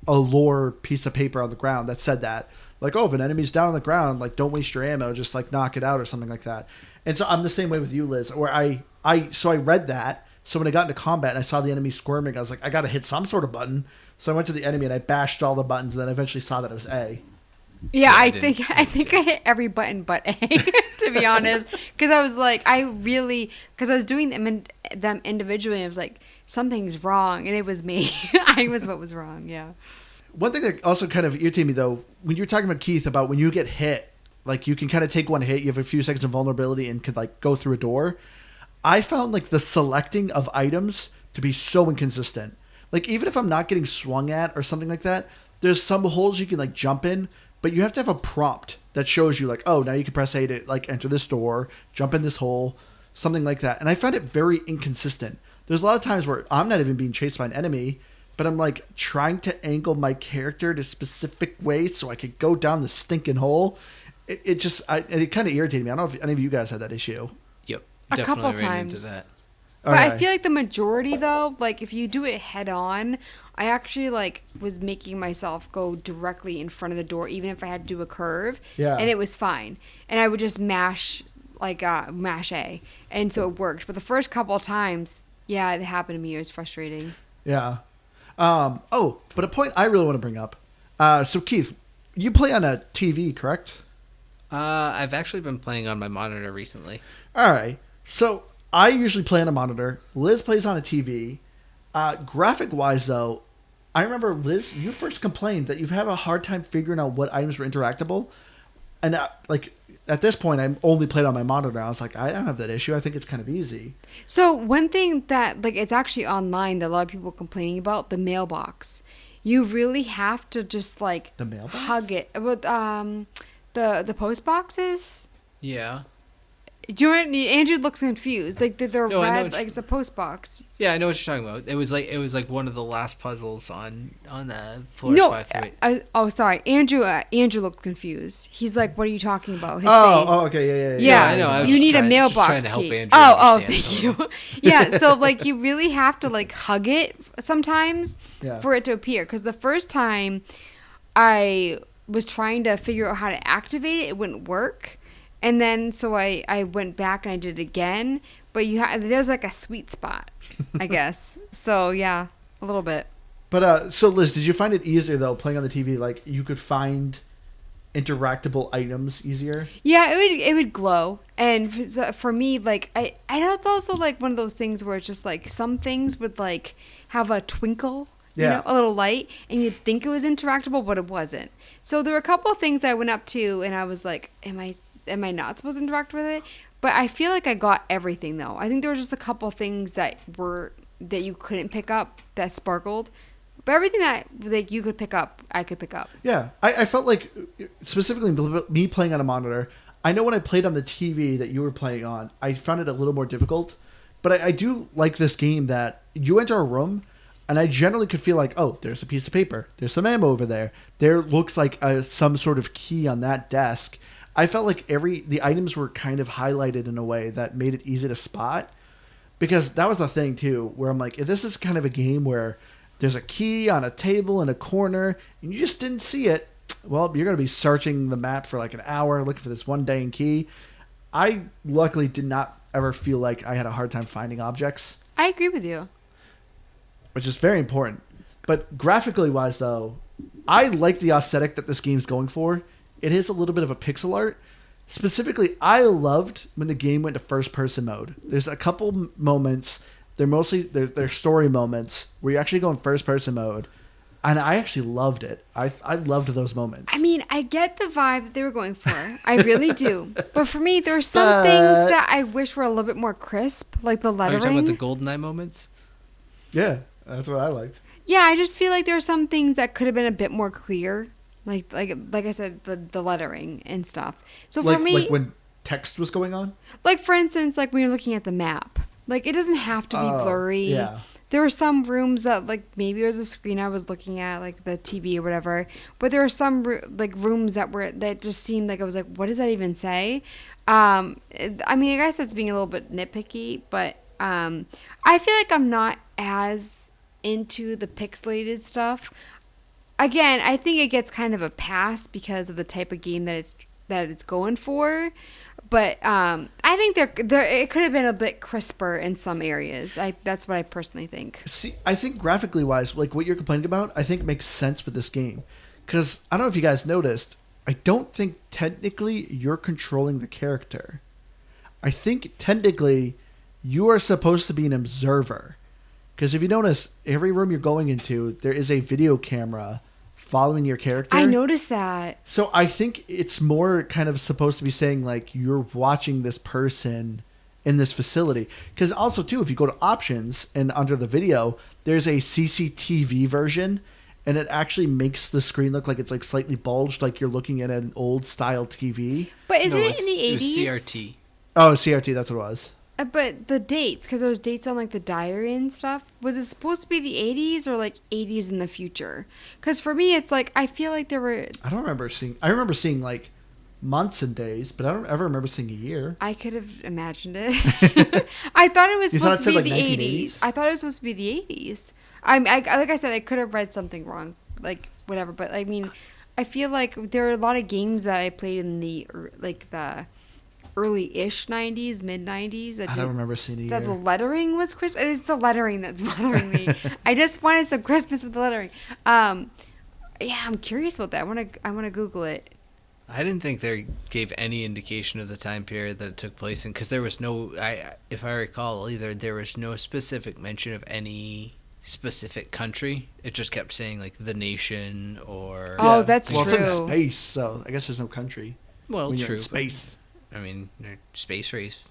lore piece of paper on the ground that said that, like, oh, if an enemy's down on the ground, like, don't waste your ammo, just like knock it out or something like that. And so I'm the same way with you, Liz, where I read that. So when I got into combat and I saw the enemy squirming, I was like, I got to hit some sort of button. So I went to the enemy and I bashed all the buttons, and then eventually saw that it was A. Yeah, I didn't- think I hit every button but A, to be honest, because I was like, because I was doing them individually, and I was like, something's wrong, and it was me. I was what was wrong. Yeah. One thing that also kind of irritated me, though, when you were talking about, Keith, about when you get hit, like you can kind of take one hit, you have a few seconds of vulnerability and could like go through a door. I found like the selecting of items to be so inconsistent. Like even if I'm not getting swung at or something like that, there's some holes you can like jump in, but you have to have a prompt that shows you like, oh, now you can press A to like enter this door, jump in this hole, something like that. And I found it very inconsistent. There's a lot of times where I'm not even being chased by an enemy, but I'm like trying to angle my character to specific ways so I could go down the stinking hole. It kind of irritated me. I don't know if any of you guys had that issue. Yep. A Definitely couple ran into times. that. But I Alright. feel like the majority, though, like if you do it head on, I actually like was making myself go directly in front of the door, even if I had to do a curve. Yeah. And it was fine. And I would just mash A, and so it worked. But the first couple of times, yeah, it happened to me. It was frustrating. Yeah. But a point I really want to bring up. So Keith, you play on a TV, correct? I've actually been playing on my monitor recently. All right. So I usually play on a monitor. Liz plays on a TV. Graphic wise, though, I remember, Liz, you first complained that you've had a hard time figuring out what items were interactable. And like at this point, I'm only played on my monitor. I was like, I don't have that issue. I think it's kind of easy. So one thing that like it's actually online that a lot of people are complaining about, the mailbox. You really have to just like The mailbox? hug it. But the post boxes. Yeah. Do you know, Andrew looks confused. Like they're No, I know red, what like it's a post box. Yeah, I know what you're talking about. It was like one of the last puzzles on the floor No, 5 through 8. sorry, Andrew. Andrew looked confused. He's like, "What are you talking about?" His face. Okay, yeah. Yeah, I know, I was you just need a trying- just mailbox trying to help key. Andrew Oh, understand thank a you. little. Yeah, so like you really have to like hug it sometimes Yeah. for it to appear. Because the first time I was trying to figure out how to activate it, it wouldn't work. And then so I went back and I did it again. But there's like a sweet spot, I guess. So yeah, a little bit. But so Liz, did you find it easier though playing on the TV? Like you could find interactable items easier? Yeah, it would glow, and for me, like I it's also like one of those things where it's just like some things would like have a twinkle, you Yeah. know, a little light, and you'd think it was interactable, but it wasn't. So there were a couple of things I went up to, and I was like, am I not supposed to interact with it? But I feel like I got everything though. I think there were just a couple of things that you couldn't pick up that sparkled. But everything that like you could pick up, I could pick up. Yeah, I felt like, specifically me playing on a monitor, I know when I played on the TV that you were playing on, I found it a little more difficult. But I do like this game that you enter a room, and I generally could feel like, oh, there's a piece of paper. There's some ammo over there. There looks like some sort of key on that desk. I felt like the items were kind of highlighted in a way that made it easy to spot. Because that was the thing, too, where I'm like, if this is kind of a game where there's a key on a table in a corner, and you just didn't see it, well, you're going to be searching the map for like an hour looking for this one dang key. I luckily did not ever feel like I had a hard time finding objects, I agree with you. which is very important. But graphically wise, though, I like the aesthetic that this game's going for. It is a little bit of a pixel art. Specifically, I loved when the game went to first-person mode. There's a couple moments. They're story moments where you actually go in first-person mode. And I actually loved it. I loved those moments. I mean, I get the vibe that they were going for. I really do. But for me, there are some things that I wish were a little bit more crisp, like the Are you lettering. talking about the GoldenEye moments? Yeah, that's what I liked. Yeah, I just feel like there are some things that could have been a bit more clear. Like I said, the lettering and stuff. So for me, like when text was going on? like for instance, like when you're looking at the map, like it doesn't have to be blurry. Yeah. There were some rooms that like maybe it was a screen I was looking at, like the TV or whatever. But there were some like rooms that just seemed like I was like, what does that even say? I mean, I guess that's being a little bit nitpicky, but I feel like I'm not as into the pixelated stuff. Again, I think it gets kind of a pass because of the type of game that it's going for. But I think there it could have been a bit crisper in some areas. That's what I personally think. See, I think graphically wise, like what you're complaining about, I think makes sense with this game. Because I don't know if you guys noticed, I don't think technically you're controlling the character. I think technically you are supposed to be an observer. Because if you notice, every room you're going into, there is a video camera following your character. I noticed that. So I think it's more kind of supposed to be saying like you're watching this person in this facility. Because also too, if you go to options and under the video, there's a CCTV version, and it actually makes the screen look like it's like slightly bulged, like you're looking at an old style TV. But isn't it in the 80s? It was CRT. Oh, CRT, that's what it was. But the dates, because there was dates on like the diary and stuff, was it supposed to be the 80s or like 80s in the future? Because for me, it's like I feel like there were. I don't remember seeing. I remember seeing like months and days, but I don't ever remember seeing a year. I could have imagined it. I thought it was supposed to be the 80s. I thought it was supposed to be the 80s. I like I said, I could have read something wrong, like whatever. But I mean, I feel like there are a lot of games that I played in the early-ish 90s, mid-90s. I don't remember seeing a year. That the lettering was crisp. It's the lettering that's bothering me. I just wanted some crispness with the lettering. Yeah, I'm curious about that. I want to Google it. I didn't think they gave any indication of the time period that it took place in, because there was no, if I recall either, there was no specific mention of any specific country. It just kept saying like the nation or. Oh, that's well, true. It's in space, so I guess there's no country. Well, when you're true. in space. I mean, space race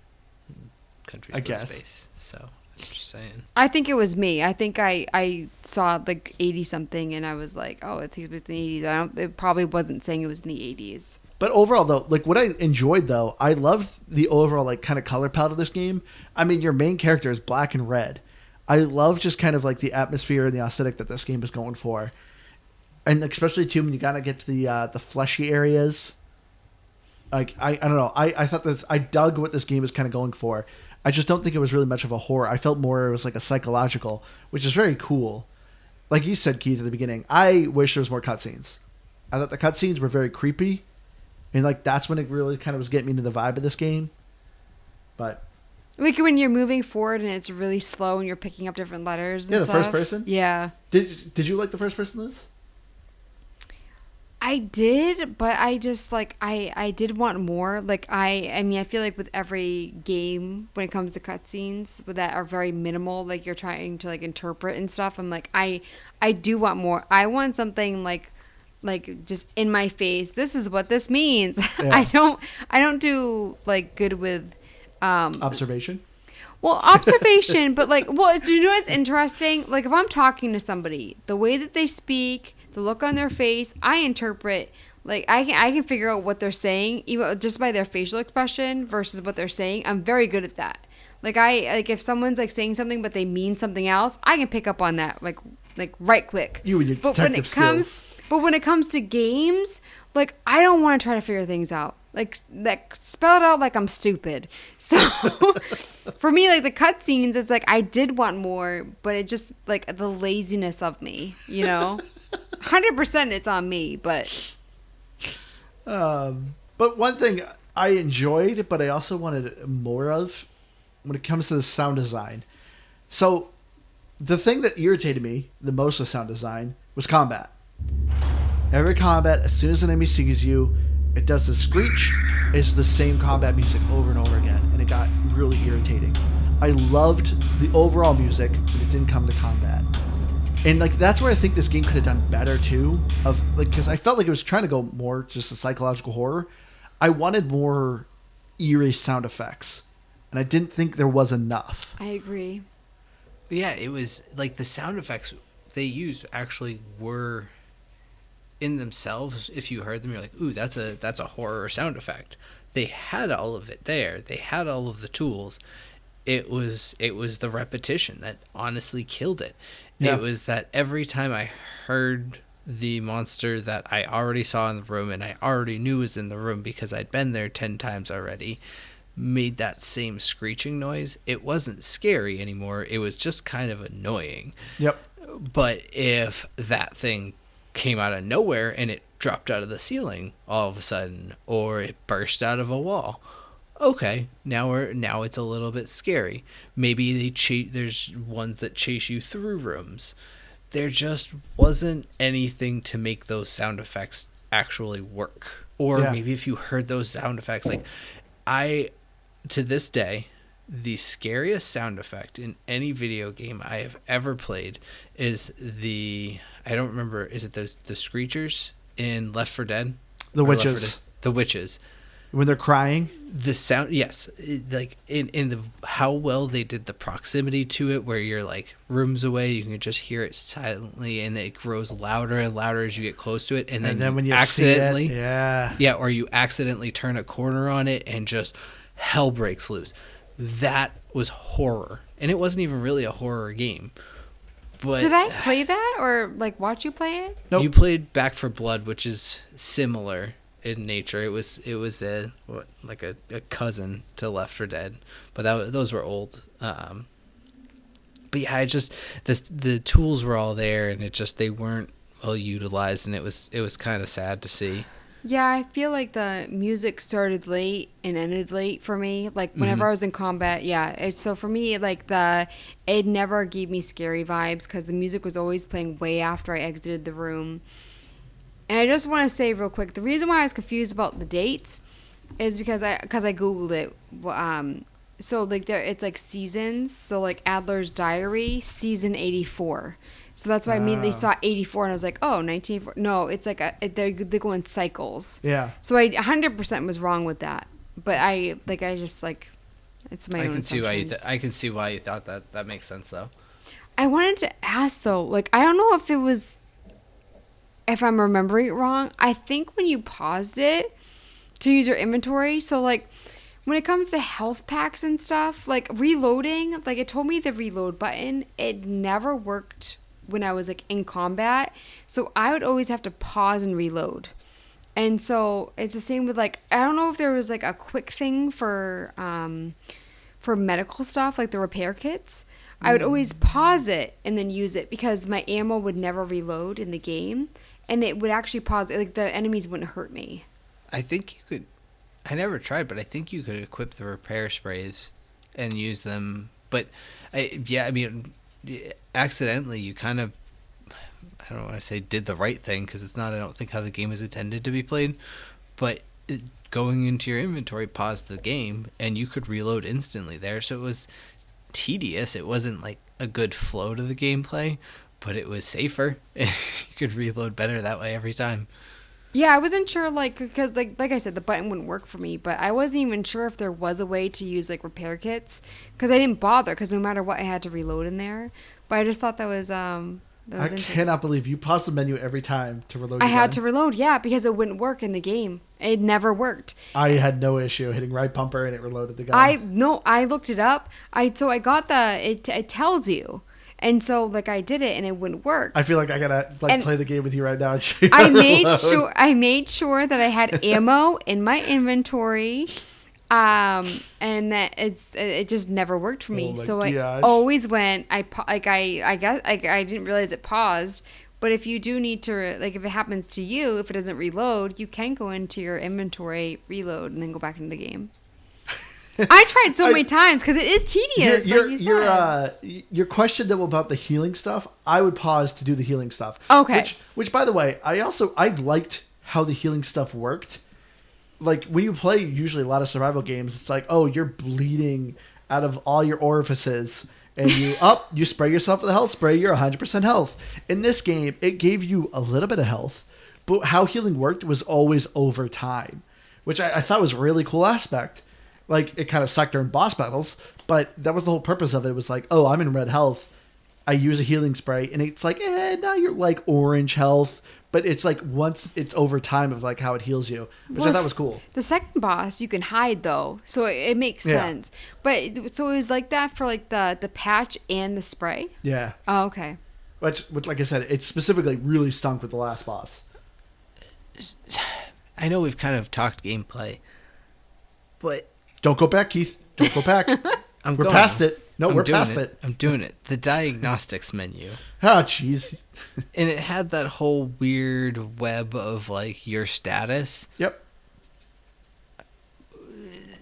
countries I go guess. to space, so I'm just saying. I think it was me. I think I saw like 80 something and I was like, oh, it takes place in the 80s. It probably wasn't saying it was in the 80s. But overall, though, like what I enjoyed, though, I loved the overall like kind of color palette of this game. I mean, your main character is black and red. I love just kind of like the atmosphere and the aesthetic that this game is going for, and especially too when you gotta get to the fleshy areas. Like I don't know. I thought that I dug what this game is kind of going for. I just don't think it was really much of a horror. I felt more it was like a psychological, which is very cool. Like you said, Keith, at the beginning, I wish there was more cutscenes. I thought the cutscenes were very creepy, and like that's when it really kind of was getting me into the vibe of this game. But like when you're moving forward and it's really slow and you're picking up different letters. And yeah, the stuff. first person. Yeah. Did you like the first person, Liz? I did, but I just like I did want more. Like I mean I feel like with every game when it comes to cutscenes that are very minimal, like you're trying to like interpret and stuff, I'm like I do want more. I want something like just in my face. This is what this means. Yeah. I don't do like good with Observation. well, observation, but like, well, you know what's interesting? Like, if I'm talking to somebody, the way that they speak, the look on their face, I interpret. Like, I can figure out what they're saying, even just by their facial expression versus what they're saying. I'm very good at that. Like, if someone's like saying something but they mean something else, I can pick up on that like right quick. You and your detective skills. But when it comes to games, like I don't want to try to figure things out. Like spell it out like I'm stupid. So for me, like the cutscenes, it's like I did want more, but it just like the laziness of me, you know. 100% it's on me, but. But one thing I enjoyed, but I also wanted more of, when it comes to the sound design. So the thing that irritated me the most with sound design was combat. Every combat, as soon as an enemy sees you, it does the screech. It's the same combat music over and over again, and it got really irritating. I loved the overall music, but it didn't come to combat. And like that's where I think this game could have done better too. Of like, because I felt like it was trying to go more just a psychological horror. I wanted more eerie sound effects, and I didn't think there was enough. I agree. Yeah, it was like the sound effects they used actually were in themselves. If you heard them, you're like, ooh, that's a horror sound effect. They had all of it there. They had all of the tools. It was the repetition that honestly killed it. Yeah. It was that every time I heard the monster that I already saw in the room and I already knew was in the room because I'd been there 10 times already, made that same screeching noise, it wasn't scary anymore. It was just kind of annoying. Yep. But if that thing came out of nowhere and it dropped out of the ceiling all of a sudden, or it burst out of a wall, okay, now it's a little bit scary. Maybe there's ones that chase you through rooms. There just wasn't anything to make those sound effects actually work. Or maybe if you heard those sound effects, like to this day, the scariest sound effect in any video game I have ever played is I don't remember, is it the screechers in Left 4 Dead? The witches. The witches. When they're crying? The sound, yes. Like in the how well they did the proximity to it, where you're like rooms away, you can just hear it silently, and it grows louder and louder as you get close to it, and then when you accidentally, see it, or you accidentally turn a corner on it, and just hell breaks loose. That was horror, and it wasn't even really a horror game. But did I play that or like watch you play it? Nope. You played Back 4 Blood, which is similar in nature. It was a cousin to Left 4 Dead, but those were old. But yeah, the tools were all there, and they weren't well utilized, and it was kind of sad to see. Yeah, I feel like the music started late and ended late for me. Like whenever I was in combat, so for me, like it never gave me scary vibes because the music was always playing way after I exited the room. And I just want to say real quick, the reason why I was confused about the dates is because I googled it. So like it's like seasons. So like Adler's Diary, season 84. So that's why I immediately saw 84 and I was like, oh, 1984. No, it's like they go in cycles. Yeah. So I 100% was wrong with that. But it's my own assumptions. I can see why you thought that. That makes sense though. I wanted to ask though, like I don't know if I'm remembering it wrong. I think when you paused it to use your inventory, so like when it comes to health packs and stuff, like reloading, like it told me the reload button, it never worked when I was like in combat. So I would always have to pause and reload. And so it's the same with like, I don't know if there was like a quick thing for medical stuff, like the repair kits. I would always pause it and then use it because my ammo would never reload in the game. And it would actually pause it. Like the enemies wouldn't hurt me. I think you could. I never tried, but I think you could equip the repair sprays and use them. But accidentally, you kind of, I don't want to say did the right thing because it's not, I don't think, how the game is intended to be played. But going into your inventory paused the game, and you could reload instantly there. So it was tedious. It wasn't like a good flow to the gameplay, but it was safer. You could reload better that way every time. Yeah, I wasn't sure, like, because, like I said, the button wouldn't work for me, but I wasn't even sure if there was a way to use, like, repair kits, because I didn't bother, because no matter what, I had to reload in there. But I just thought that was I cannot believe you paused the menu every time to reload. I had to reload, yeah, because it wouldn't work in the game. It never worked. I had no issue hitting right bumper, and it reloaded the gun. I looked it up. I got it tells you. And so, like, I did it, and it wouldn't work. I feel like I gotta play the game with you right now and show you I made sure that I had ammo in my inventory, and that it just never worked for me. So gosh. I always went. I guess I didn't realize it paused. But if you do need to, like, if it happens to you, if it doesn't reload, you can go into your inventory, reload, and then go back into the game. I tried so many times because it is tedious. Your question though about the healing stuff, I would pause to do the healing stuff. Okay. Which by the way, I liked how the healing stuff worked. Like when you play usually a lot of survival games, it's like, oh, you're bleeding out of all your orifices, and you spray yourself with a health spray, you're 100% health. In this game, it gave you a little bit of health, but how healing worked was always over time, which I thought was a really cool aspect. Like, it kind of sucked during boss battles, but that was the whole purpose of it. It was like, oh, I'm in red health. I use a healing spray, and it's like, now you're like orange health. But it's like once it's over time of like how it heals you, which I thought was cool. The second boss, you can hide though, so it makes sense. But so it was like that for like the patch and the spray? Yeah. Oh, okay. Which, like I said, it specifically really stunk with the last boss. I know we've kind of talked gameplay, but Don't go back, Keith. Don't go back. We're past it. No, we're past it. I'm doing it. The diagnostics menu. Oh, jeez. And it had that whole weird web of like your status. Yep.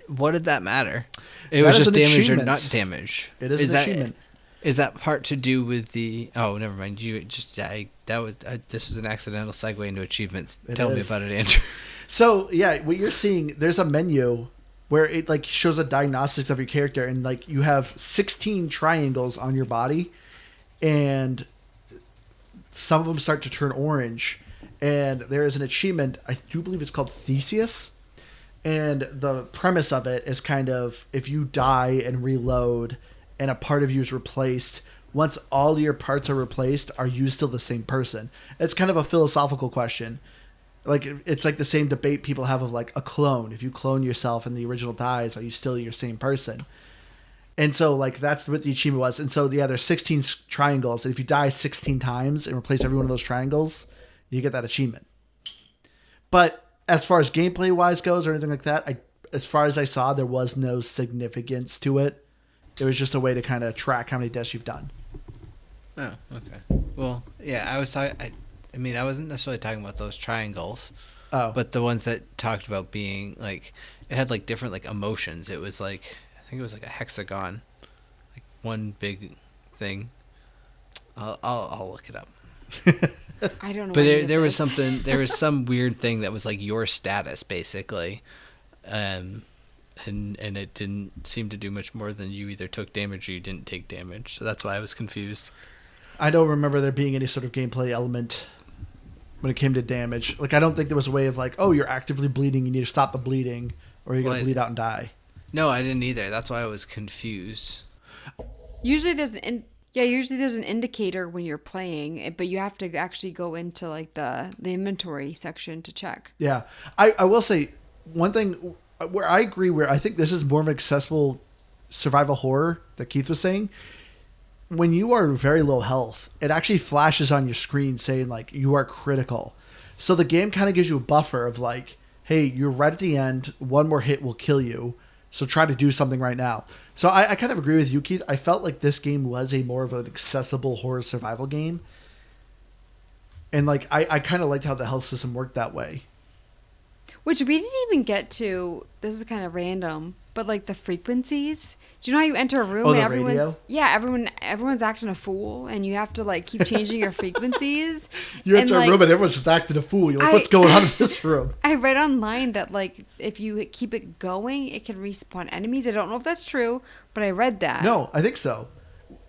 What did that matter? It was just damage or not damage. It is an achievement. Is that part to do with the? Oh, never mind. You just this was an accidental segue into achievements. Tell me about it, Andrew. So yeah, what you're seeing, there's a menu where it like shows a diagnostics of your character, and like you have 16 triangles on your body, and some of them start to turn orange, and there is an achievement. I do believe it's called Theseus. And the premise of it is kind of if you die and reload and a part of you is replaced, once all your parts are replaced, are you still the same person? It's kind of a philosophical question. Like it's like the same debate people have of like a clone. If you clone yourself and the original dies, are you still your same person? And so like that's what the achievement was. And so yeah, there's 16 triangles. And if you die 16 times and replace every one of those triangles, you get that achievement. But as far as gameplay wise goes or anything like that, as far as I saw, there was no significance to it. It was just a way to kind of track how many deaths you've done. Oh, okay. Well, yeah, I was talking. I mean, I wasn't necessarily talking about those triangles. Oh, but the ones that talked about being like, it had like different like emotions. It was like, I think it was like a hexagon, like one big thing. I'll look it up. I don't know. But there was something. There was some weird thing that was like your status, basically, and it didn't seem to do much more than you either took damage or you didn't take damage. So that's why I was confused. I don't remember there being any sort of gameplay element when it came to damage. Like I don't think there was a way of like, oh, you're actively bleeding, you need to stop the bleeding, or you're gonna bleed out and die. No, I didn't either. That's why I was confused. Usually there's an indicator when you're playing, but you have to actually go into like the inventory section to check. Yeah. I will say one thing where I agree, where I think this is more of an accessible survival horror that Keith was saying. When you are very low health, it actually flashes on your screen saying like you are critical. So the game kind of gives you a buffer of like, hey, you're right at the end. One more hit will kill you. So try to do something right now. So I kind of agree with you, Keith. I felt like this game was a more of an accessible horror survival game. And like I kind of liked how the health system worked that way. Which we didn't even get to. This is kind of random, but like the frequencies. Do you know how you enter a room and everyone's acting a fool, and you have to like keep changing your frequencies. You enter a room and everyone's just acting a fool. You're like, what's going on in this room? I read online that like if you keep it going, it can respawn enemies. I don't know if that's true, but I read that. No, I think so.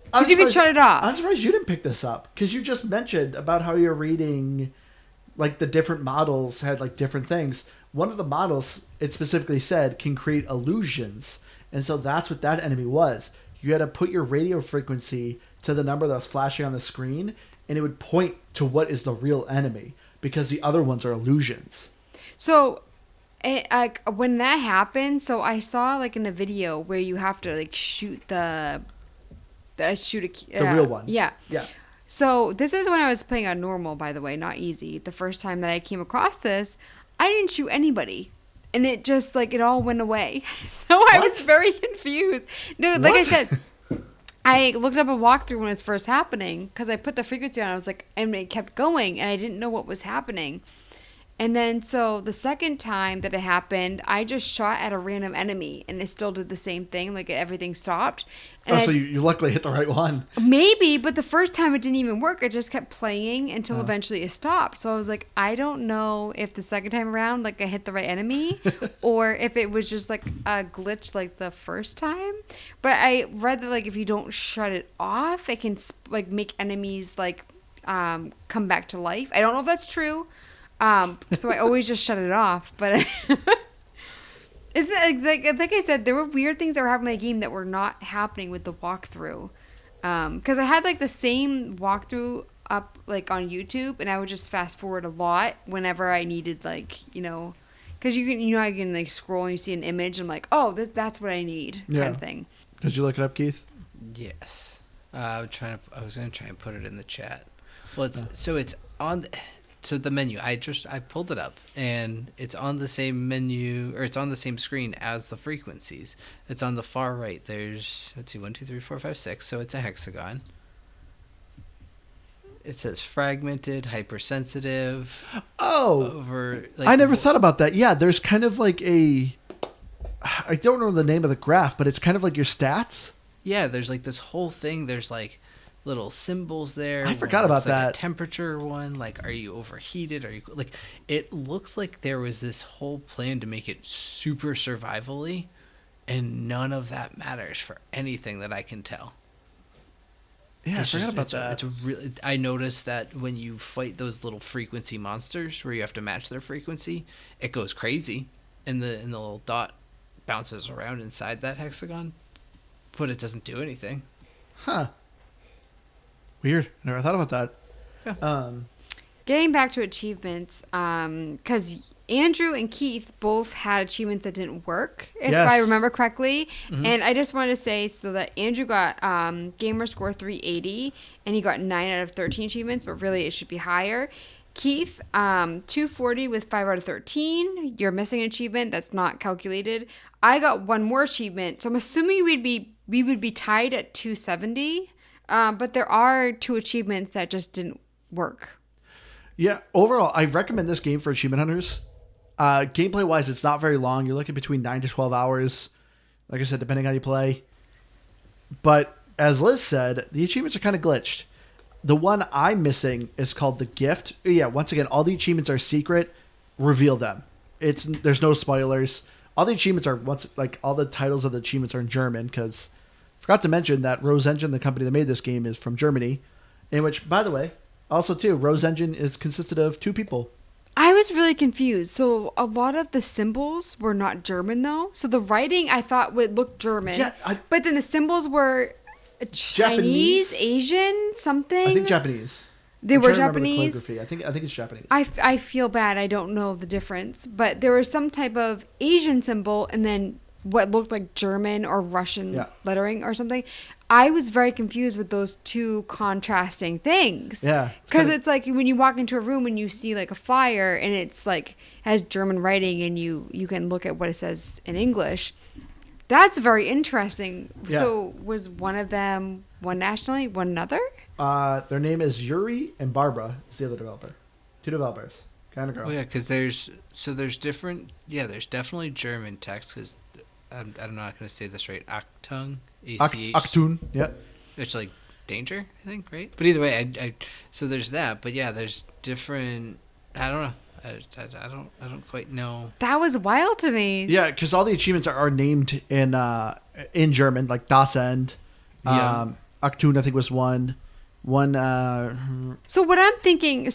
Because you can shut it off. I'm surprised you didn't pick this up because you just mentioned about how you're reading, like the different models had like different things. One of the models, it specifically said, can create illusions. And so that's what that enemy was. You had to put your radio frequency to the number that was flashing on the screen, and it would point to what is the real enemy because the other ones are illusions. So when that happened, so I saw like in a video where you have to like shoot the real one. Yeah. Yeah. So this is when I was playing on normal, by the way, not easy. The first time that I came across this, I didn't shoot anybody. And it just, like, it all went away. So I was very confused. No, like I said, I looked up a walkthrough when it was first happening because I put the frequency on. I was like, and it kept going, and I didn't know what was happening. And then, so the second time that it happened, I just shot at a random enemy, and it still did the same thing. Like, everything stopped. And so you luckily hit the right one. Maybe, but the first time it didn't even work. It just kept playing until eventually it stopped. So I was like, I don't know if the second time around, like, I hit the right enemy, or if it was just, like, a glitch like the first time. But I read that, like, if you don't shut it off, it can, like, make enemies, like, come back to life. I don't know if that's true. So I always just shut it off, but isn't it like I said, there were weird things that were happening in the game that were not happening with the walkthrough. Cause I had like the same walkthrough up like on YouTube, and I would just fast forward a lot whenever I needed like, cause you can like scroll and you see an image and I'm like, oh, that's what I need kind of thing. Did you look it up, Keith? Yes. I was going to try and put it in the chat. Well, it's on. so the menu, I pulled it up, and it's on the same menu, or it's on the same screen as the frequencies. It's on the far right. There's, let's see, 1, 2, 3, 4, 5, 6. So it's a hexagon. It says fragmented, hypersensitive. Oh, over. Like, I never thought about that. Yeah, there's kind of like I don't know the name of the graph, but it's kind of like your stats. Yeah, there's like this whole thing. There's like little symbols there. I forgot about that. A temperature one, like, are you overheated? Are you like? It looks like there was this whole plan to make it super survivally, and none of that matters for anything that I can tell. Yeah, I forgot about that. It's really. I noticed that when you fight those little frequency monsters, where you have to match their frequency, it goes crazy, and the little dot bounces around inside that hexagon, but it doesn't do anything. Huh. Weird. I never thought about that. Yeah. Getting back to achievements, because Andrew and Keith both had achievements that didn't work, if Yes. I remember correctly. Mm-hmm. And I just wanted to say so that Andrew got gamer score 380, and he got 9 out of 13 achievements, but really it should be higher. Keith, 240 with 5 out of 13. You're missing an achievement that's not calculated. I got one more achievement, so I'm assuming we would be tied at 270. But there are 2 achievements that just didn't work. Yeah, overall, I recommend this game for achievement hunters. Gameplay wise, it's not very long. You're looking between 9 to 12 hours, like I said, depending on how you play. But as Liz said, the achievements are kind of glitched. The one I'm missing is called The Gift. Yeah, once again, all the achievements are secret. Reveal them. There's no spoilers. All the achievements are all the titles of the achievements are in German, because forgot to mention that Rose Engine, the company that made this game, is from Germany. In which, by the way, also too, Rose Engine is consisted of 2 people. I was really confused. So a lot of the symbols were not German though. So the writing I thought would look German. Yeah, but then the symbols were Chinese, Asian, something. I think Japanese. They were Japanese. I think it's Japanese. I feel bad. I don't know the difference, but there was some type of Asian symbol and then what looked like German or Russian lettering or something. I was very confused with those 2 contrasting things. Yeah. Because it's like when you walk into a room and you see like a flyer and it's like has German writing and you can look at what it says in English. That's very interesting. Yeah. So was one of them one nationally, one another? Their name is Yuri and Barbara is the other developer. 2 developers. Kind of girl. Oh yeah, because there's different. Yeah, there's definitely German text. Because I'm not going to say this right. Achtung. Achtung. Yeah. It's like danger, I think, right? But either way, so there's that. But yeah, there's different. I don't know. I don't quite know. That was wild to me. Yeah, because all the achievements are named in German, like Das End. Yeah. Achtung, I think, was one. So what I'm thinking,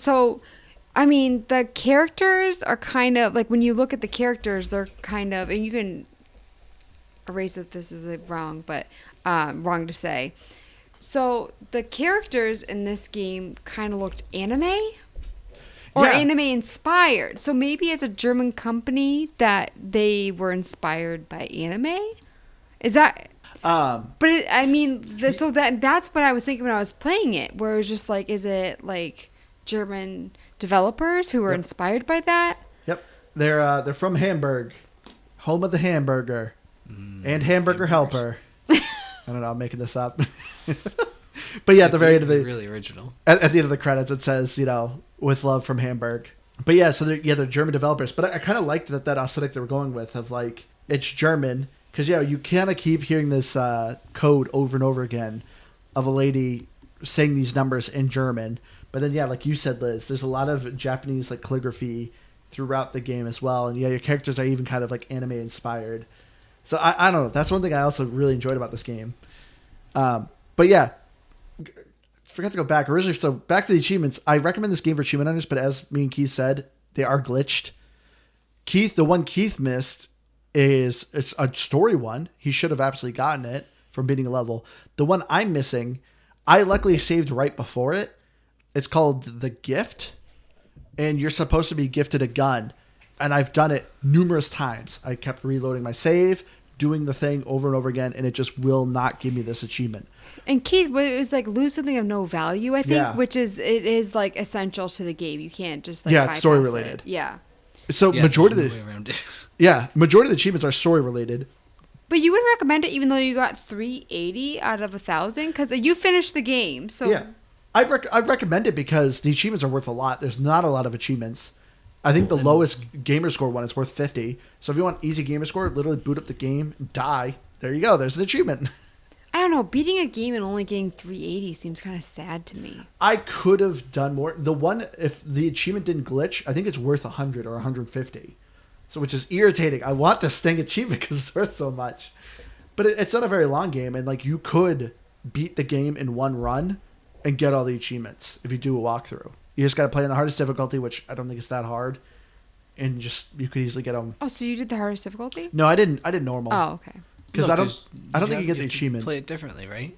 I mean, the characters are kind of like when you look at the characters, they're kind of, and you can erase if this is wrong, but wrong to say. So the characters in this game kind of looked anime or anime inspired. So maybe it's a German company that they were inspired by anime. Is that? But so that's what I was thinking when I was playing it, where it was just like, is it like German developers who were inspired by that? Yep, they're from Hamburg, home of the hamburger. And Hamburger Helper. I don't know, I'm making this up. But yeah, at the very end of the really original. At the end of the credits, it says, with love from Hamburg. But yeah, so they're German developers. But I kind of liked that aesthetic they were going with of like it's German, because you kind of keep hearing this code over and over again of a lady saying these numbers in German. But then like you said, Liz, there's a lot of Japanese like calligraphy throughout the game as well, and your characters are even kind of like anime inspired. So I don't know. That's one thing I also really enjoyed about this game. But yeah, forgot to go back originally. So back to the achievements. I recommend this game for achievement hunters, but as me and Keith said, they are glitched. The one Keith missed it's a story one. He should have absolutely gotten it from beating a level. The one I'm missing, I luckily saved right before it. It's called The Gift, and you're supposed to be gifted a gun. And I've done it numerous times. I kept reloading my save, doing the thing over and over again, and it just will not give me this achievement. And Keith, it was like lose something of no value, I think, Yeah. which is it is like essential to the game. You can't just Yeah, it's story bypass it. related. Yeah. So Yeah, majority there's of no way around it. majority of the achievements are story related. But you would recommend it even though you got 380 out of 1,000 because you finished the game. So Yeah, I'd recommend it because the achievements are worth a lot. There's not a lot of achievements. I think the lowest gamer score one is worth 50. So if you want easy gamer score, literally boot up the game, die. There you go. There's an achievement. I don't know. Beating a game and only getting 380 seems kind of sad to me. I could have done more. The one, if the achievement didn't glitch, I think it's worth 100 or 150. So, which is irritating. I want the Sting achievement because it's worth so much. But it's not a very long game, and like you could beat the game in one run and get all the achievements if you do a walkthrough. You just got to play on the hardest difficulty, which I don't think is that hard, and just you could easily get them. Oh, so you did the hardest difficulty? No, I didn't. I did normal. Oh, okay. Because No, I don't think you get the have to achievement. Play it differently, right?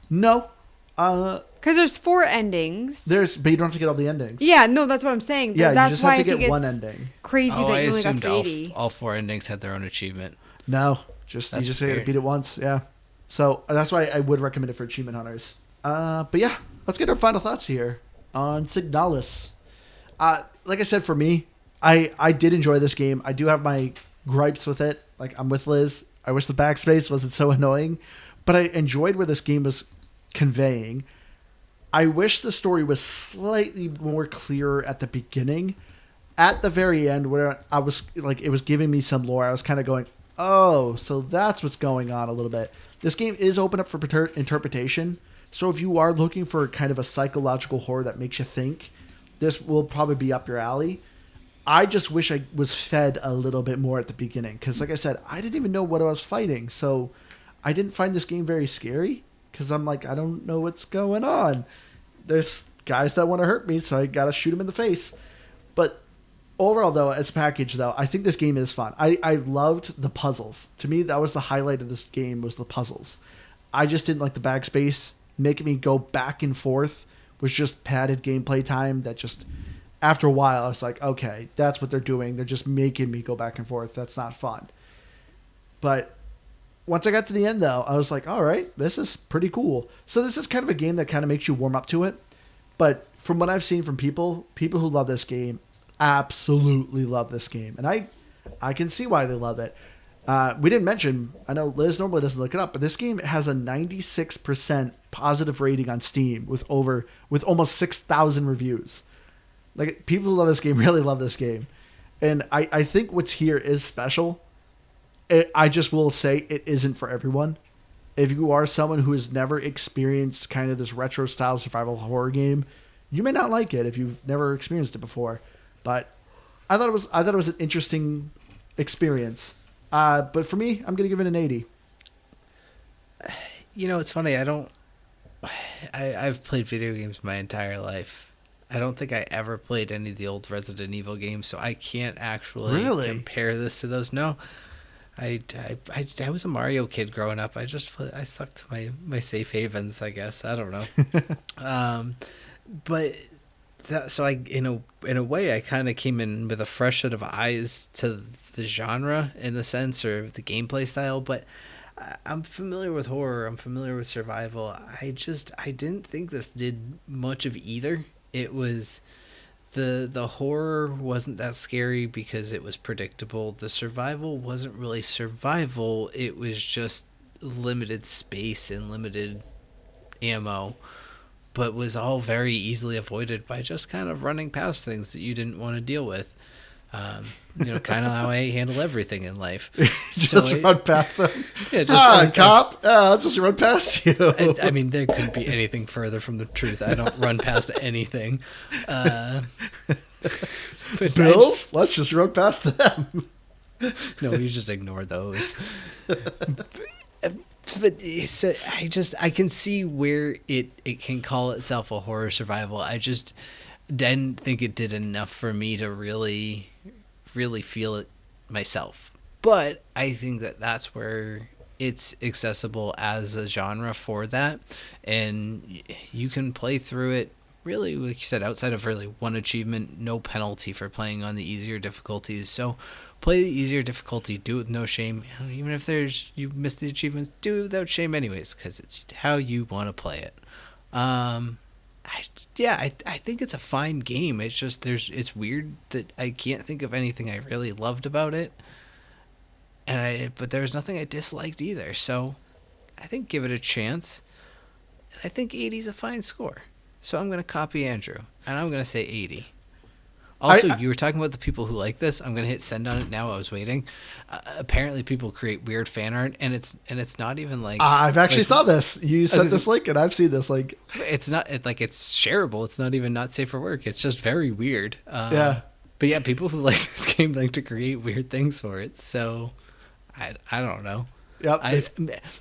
No, Because there's 4 endings. but you don't have to get all the endings. Yeah, no, that's what I'm saying. Yeah, you That's just why have to I think get one it's ending. crazy Oh, that I you only got assumed 380. all 4 endings had their own achievement. No, you That's just got to weird. beat it once. Yeah, so that's why I would recommend it for achievement hunters. But yeah, let's get our final thoughts here on Signalis. Like I said, for me, I did enjoy this game. I do have my gripes with it. Like I'm with Liz. I wish the backspace wasn't so annoying, but I enjoyed where this game was conveying. I wish the story was slightly more clear at the beginning. At the very end, where I was like, it was giving me some lore. I was kind of going, oh, so that's what's going on a little bit. This game is open up for interpretation. So if you are looking for kind of a psychological horror that makes you think, this will probably be up your alley. I just wish I was fed a little bit more at the beginning. Because like I said, I didn't even know what I was fighting. So I didn't find this game very scary. Because I'm like, I don't know what's going on. There's guys that want to hurt me, so I got to shoot them in the face. But overall, though, as a package, though, I think this game is fun. I loved the puzzles. To me, that was the highlight of this game was the puzzles. I just didn't like the backspace. Making me go back and forth was just padded gameplay time that just, after a while, I was like, okay, that's what they're doing. They're just making me go back and forth. That's not fun. But once I got to the end, though, I was like, all right, this is pretty cool. So this is kind of a game that kind of makes you warm up to it. But from what I've seen from people who love this game, absolutely love this game. And I can see why they love it. We didn't mention, I know Liz normally doesn't look it up, but this game has a 96% positive rating on Steam with almost 6,000 reviews. Like, people who love this game really love this game. And I think what's here is special. I just will say it isn't for everyone. If you are someone who has never experienced kind of this retro style survival horror game, you may not like it if you've never experienced it before. But I thought it was an interesting experience. But for me, I'm gonna give it an 80. You know, it's funny. I've played video games my entire life. I don't think I ever played any of the old Resident Evil games, so I can't actually compare this to those. No, I was a Mario kid growing up. I sucked my safe havens, I guess. I don't know. But so in a way, I kind of came in with a fresh set of eyes to the genre in the sense, or the gameplay style. But I'm familiar with horror. I'm familiar with survival. I didn't think this did much of either. It was the horror wasn't that scary because it was predictable. The survival wasn't really survival. It was just limited space and limited ammo, but was all very easily avoided by just kind of running past things that you didn't want to deal with. Kind of how I handle everything in life. Run past them. Yeah, just cop. I'll just run past you. I mean, there couldn't be anything further from the truth. I don't run past anything. Bills? Let's just run past them. No, you just ignore those. But so I can see where it can call itself a horror survival. I just didn't think it did enough for me to really feel it myself. But I think that's where it's accessible as a genre for that, and you can play through it really, like you said, outside of really one achievement, no penalty for playing on the easier difficulties. So play the easier difficulty, do it with no shame. Even if you miss the achievements, do it without shame anyways, because it's how you want to play it. I think it's a fine game. It's just it's weird that I can't think of anything I really loved about it, but there was nothing I disliked either. So I think give it a chance, and I think 80 is a fine score. So I'm gonna copy Andrew, and I'm gonna say 80. Also, you were talking about the people who like this. I'm gonna hit send on it now. I was waiting. Apparently, people create weird fan art, and it's not even like I've actually saw this. You sent this link, and I've seen this link. It's not it's shareable. It's not even not safe for work. It's just very weird. Yeah. But yeah, people who like this game like to create weird things for it. So I don't know. Yep.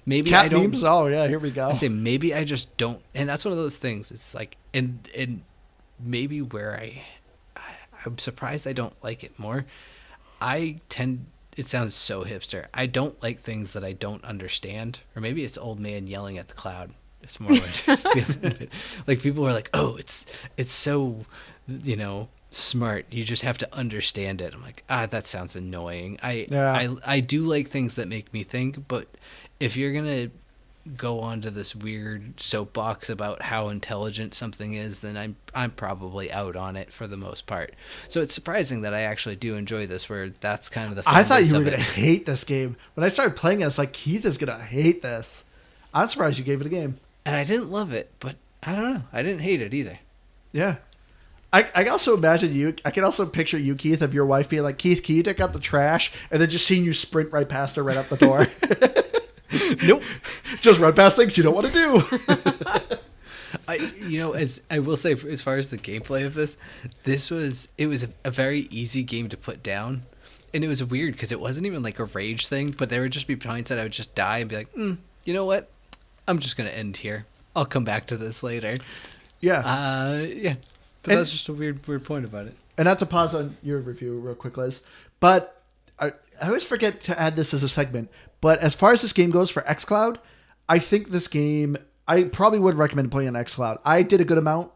Maybe cat I don't. Memes? Oh yeah, here we go. I say maybe I just don't, and that's one of those things. It's like and maybe where I'm surprised I don't like it more. It sounds so hipster. I don't like things that I don't understand. Or maybe it's old man yelling at the cloud. It's more like just the other bit. Like people are like, oh, it's so, smart. You just have to understand it. I'm like, that sounds annoying. I do like things that make me think, but if you're going to go on to this weird soapbox about how intelligent something is, then I'm probably out on it for the most part. So it's surprising that I actually do enjoy this, where that's kind of the fun I thought you were going to hate this game. When I started playing it, I was like, Keith is going to hate this. I'm surprised you gave it a game. And I didn't love it, but I don't know. I didn't hate it either. Yeah. I can also imagine I can also picture you, Keith, of your wife being like, Keith, can you take out the trash? And then just seeing you sprint right past her right out the door. Nope. Just run past things you don't want to do. As I will say, as far as the gameplay of this, it was a very easy game to put down. And it was weird because it wasn't even like a rage thing, but there would just be points that I would just die and be like, you know what? I'm just going to end here. I'll come back to this later. Yeah. Yeah. But that's just a weird point about it. And not to pause on your review real quick, Liz, but I always forget to add this as a segment. But as far as this game goes for xCloud, I think this game, I probably would recommend playing on xCloud. I did a good amount,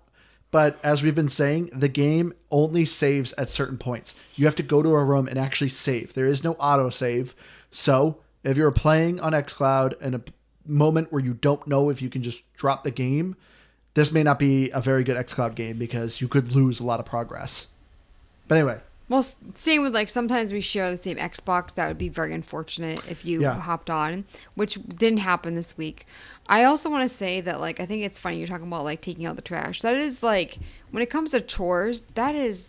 but as we've been saying, the game only saves at certain points. You have to go to a room and actually save. There is no auto save. So if you're playing on xCloud in a moment where you don't know if you can just drop the game, this may not be a very good xCloud game because you could lose a lot of progress. But anyway. Well, same with like sometimes we share the same Xbox. That would be very unfortunate if you hopped on, which didn't happen this week. I also want to say that like I think it's funny you're talking about like taking out the trash. That is like when it comes to chores, that is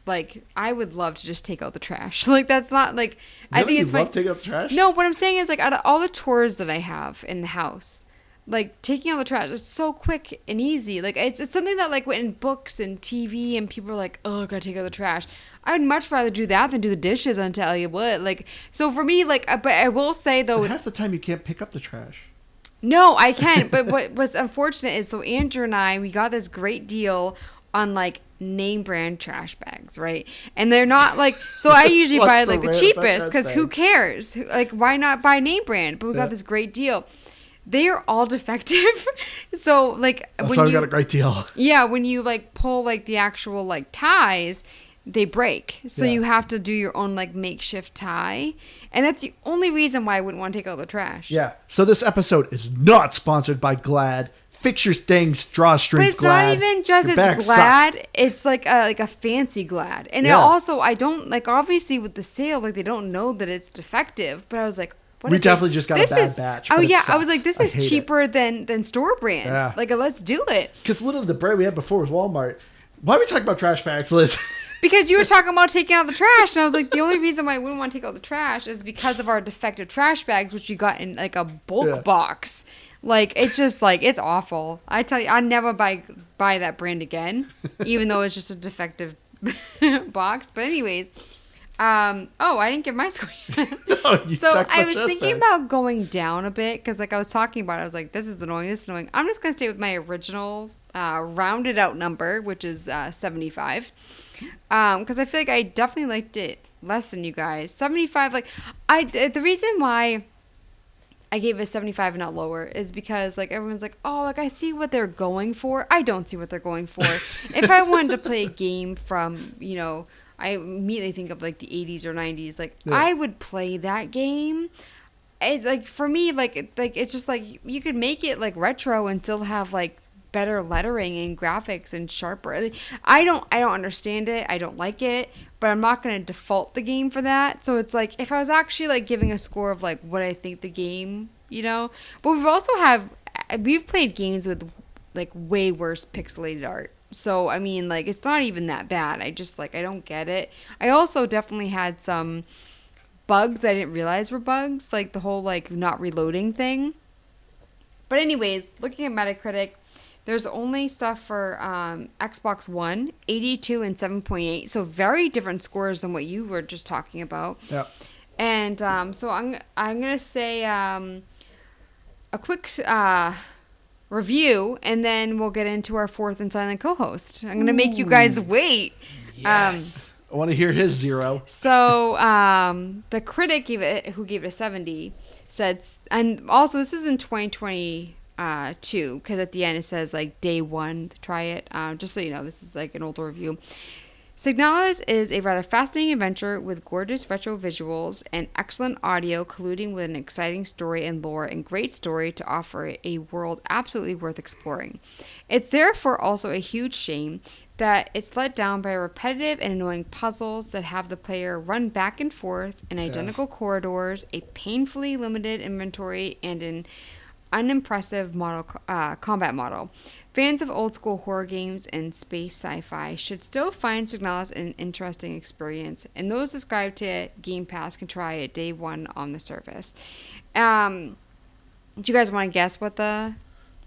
like I would love to just take out the trash. Like that's not like really? I think it's you love taking out the trash? No, what I'm saying is like out of all the chores that I have in the house, like taking out the trash is so quick and easy. Like it's something that like in books and TV and people are like, oh, I gotta take out the trash. I would much rather do that than do the dishes. I'll tell you what. Like so for me, like, but I will say though, but half the time you can't pick up the trash. No, I can't. But what's unfortunate is so Andrew and I, we got this great deal on like name brand trash bags, right? And they're not like, so I usually buy like the cheapest because who cares? Like why not buy name brand? But we got this great deal. They are all defective. So like that's why we got a great deal. Yeah, when you like pull like the actual like ties, they break. So you have to do your own like makeshift tie. And that's the only reason why I wouldn't want to take out the trash. Yeah. So this episode is not sponsored by Glad. Fix your things, drawstrings, but it's Glad. Not even just it's Glad. Suck. It's like a fancy Glad. And it also, I don't like obviously with the sale, like they don't know that it's defective. But I was like, what we definitely just got a bad batch. Oh yeah, I was like, this is cheaper than store brand. Yeah. Like let's do it. Because literally the brand we had before was Walmart. Why are we talking about trash bags, Liz? Because you were talking about taking out the trash, and I was like, the only reason why I wouldn't want to take out the trash is because of our defective trash bags, which we got in like a bulk box. Like it's just like it's awful. I tell you, I never buy that brand again, even though it's just a defective box. But anyways, I didn't give my score. No, so I was thinking about going down a bit because like I was talking about, I was like, this is annoying, this is annoying. I'm just gonna stay with my original rounded out number, which is 75. Because I feel like I definitely liked it less than you guys. 75, like the reason why I gave it 75 and not lower is because like everyone's like, oh, like I see what they're going for. I don't see what they're going for. If I wanted to play a game from I immediately think of like the 80s or 90s. Like Yeah. I would play that game. It, like for me, it's just like you could make it like retro and still have like better lettering and graphics and sharper. Like, I don't understand it. I don't like it, but I'm not going to default the game for that. So it's like if I was actually like giving a score of like what I think the game, you know. But we've played games with like way worse pixelated art. So I mean, like it's not even that bad. I just like I don't get it. I also definitely had some bugs I didn't realize were bugs, like the whole like not reloading thing. But anyways, looking at Metacritic, there's only stuff for Xbox One, 82 and 7.8, so very different scores than what you were just talking about. Yeah. And so I'm gonna say a quick review, and then we'll get into our fourth and silent co-host. I'm gonna make you guys wait. Yes. I want to hear his 0. So the critic who gave it a 70 said, and also this is in 2022 because at the end it says like day 1 try it. Just so you know, this is like an older review. Signalis is a rather fascinating adventure with gorgeous retro visuals and excellent audio colluding with an exciting story and lore and great story to offer a world absolutely worth exploring. It's therefore also a huge shame that it's let down by repetitive and annoying puzzles that have the player run back and forth in identical corridors, a painfully limited inventory, and an unimpressive combat model. Fans of old school horror games and space sci-fi should still find Signalis an interesting experience, and those subscribed to Game Pass can try it day 1 on the service. Do you guys want to guess what the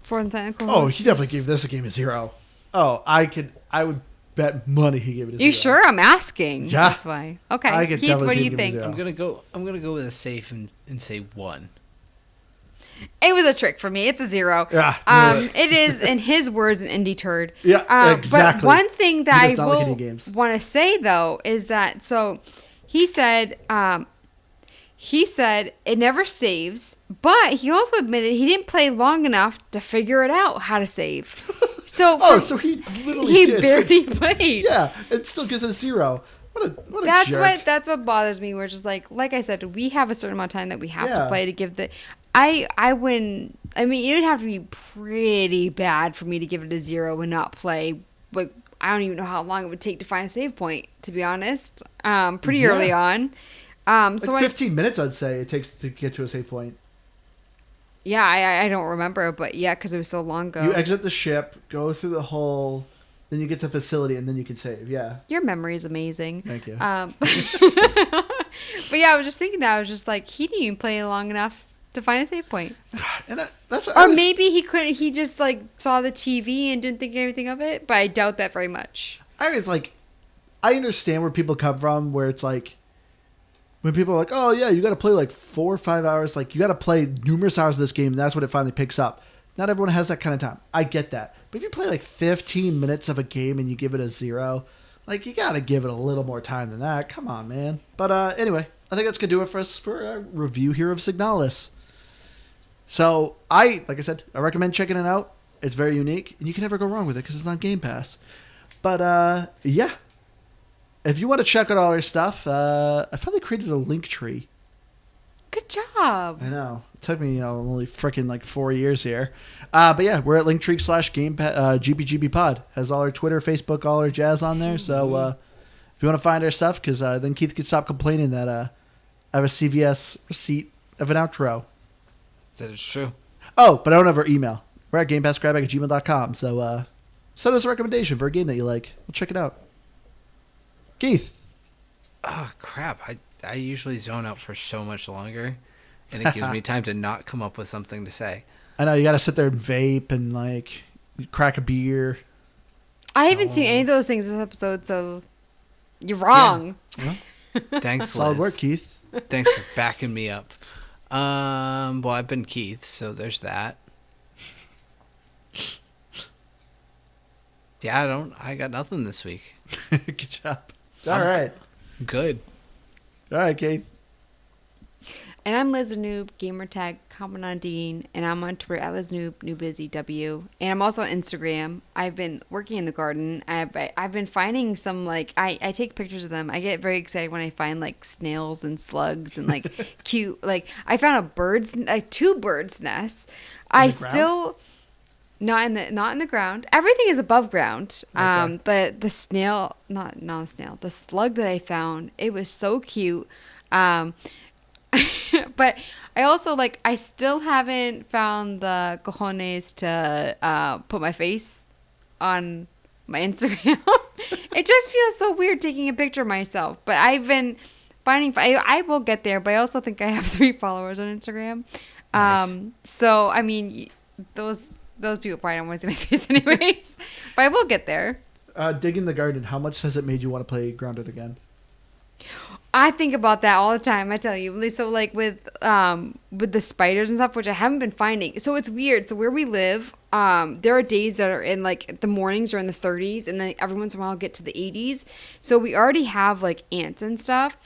fourth and silent co-host? Oh, he definitely gave this a game of 0. Oh, I would bet money he gave it a 0. You sure? I'm asking. Yeah. That's why. Okay. I could Keith, definitely what do see you him giving think? it a 0. I'm gonna go with a safe and say 1. It was a trick for me. It's a 0. Yeah. It is, in his words, an indie turd. Yeah, exactly. But one thing that He I does not like will indie games. want to say though is that he said it never saves, but he also admitted he didn't play long enough to figure it out how to save. So So he literally he did. barely played. Yeah, it still gives it a 0. What a jerk. That's what bothers me. We're just like I said, we have a certain amount of time that we have to Yeah. play to give the. I wouldn't. I mean, it would have to be pretty bad for me to give it a 0 and not play. Like I don't even know how long it would take to find a save point. To be honest, pretty early on. So 15 minutes, I'd say it takes to get to a save point. Yeah, I don't remember, but yeah, because it was so long ago. You exit the ship, go through the hole, then you get to the facility, and then you can save. Yeah. Your memory is amazing. Thank you. But yeah, I was just thinking that. I was just like, he didn't even play long enough to find a save point. And that's what Or maybe he couldn't. He just like saw the TV and didn't think anything of it. But I doubt that very much. I was like, I understand where people come from, where it's like, when people are like, oh yeah, you got to play like 4 or 5 hours, like you got to play numerous hours of this game, and that's when it finally picks up. Not everyone has that kind of time. I get that. But if you play like 15 minutes of a game and you give it a 0, like you got to give it a little more time than that. Come on, man. But anyway, I think that's going to do it for us for a review here of Signalis. So like I said, I recommend checking it out. It's very unique, and you can never go wrong with it because it's on Game Pass. But yeah. If you want to check out all our stuff, I finally created a link tree. Good job. I know. It took me, only freaking like 4 years here. But yeah, we're at linktree/GPGBpod. Has all our Twitter, Facebook, all our jazz on there. So if you want to find our stuff, because then Keith can stop complaining that I have a CVS receipt of an outro. That is true. Oh, but I don't have our email. We're at GamePassGrabBag@gmail.com. So send us a recommendation for a game that you like. We'll check it out. Keith. Oh, crap. I usually zone out for so much longer, and it gives me time to not come up with something to say. I know, you got to sit there and vape and, like, crack a beer. I haven't seen any of those things this episode, so you're wrong. Yeah. Thanks, Solid Liz. work, Keith. Thanks for backing me up. Well, I've been Keith, so there's that. Yeah, I got nothing this week. Good job. All right. Good. All right, Keith. And I'm Liz the Noob, gamertag, comment on Dean, and I'm on Twitter at Liz Noob, NewBusyW. And I'm also on Instagram. I've been working in the garden. I've been finding some, like, I take pictures of them. I get very excited when I find, like, snails and slugs and, like, cute, like, I found a two birds' nests. I still... Not in the ground. Everything is above ground. Okay. The snail, not a snail, the slug that I found, it was so cute. But I also I still haven't found the cojones to put my face on my Instagram. It just feels so weird taking a picture of myself. But I've been finding I will get there. But I also think I have 3 followers on Instagram. Nice. So I mean those people probably don't want to see my face anyways. But I will get there. Digging the garden, how much has it made you want to play Grounded again? I think about that all the time. I tell you. So with the spiders and stuff, which I haven't been finding. So it's weird. So where we live, there are days that are in the mornings are in the 30s, and then every once in a while get to the 80s. So we already have ants and stuff,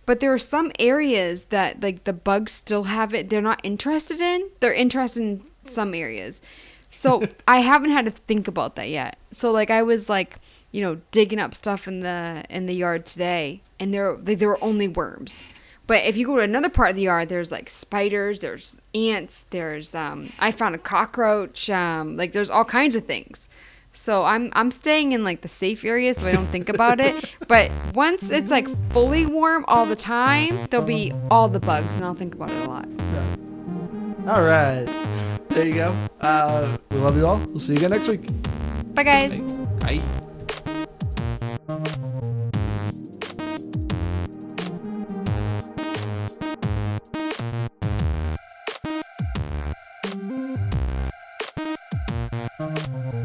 but there are some areas that the bugs still have it. They're not interested in. They're interested in some areas. So I haven't had to think about that yet. So I was digging up stuff in the yard today, and there were only worms. But if you go to another part of the yard, there's spiders, there's ants, there's I found a cockroach, there's all kinds of things. So I'm staying in the safe area so I don't think about it. But once it's fully warm all the time, there'll be all the bugs, and I'll think about it a lot. Yeah. All right. There you go. We love you all. We'll see you again next week. Bye, guys. Bye. Bye.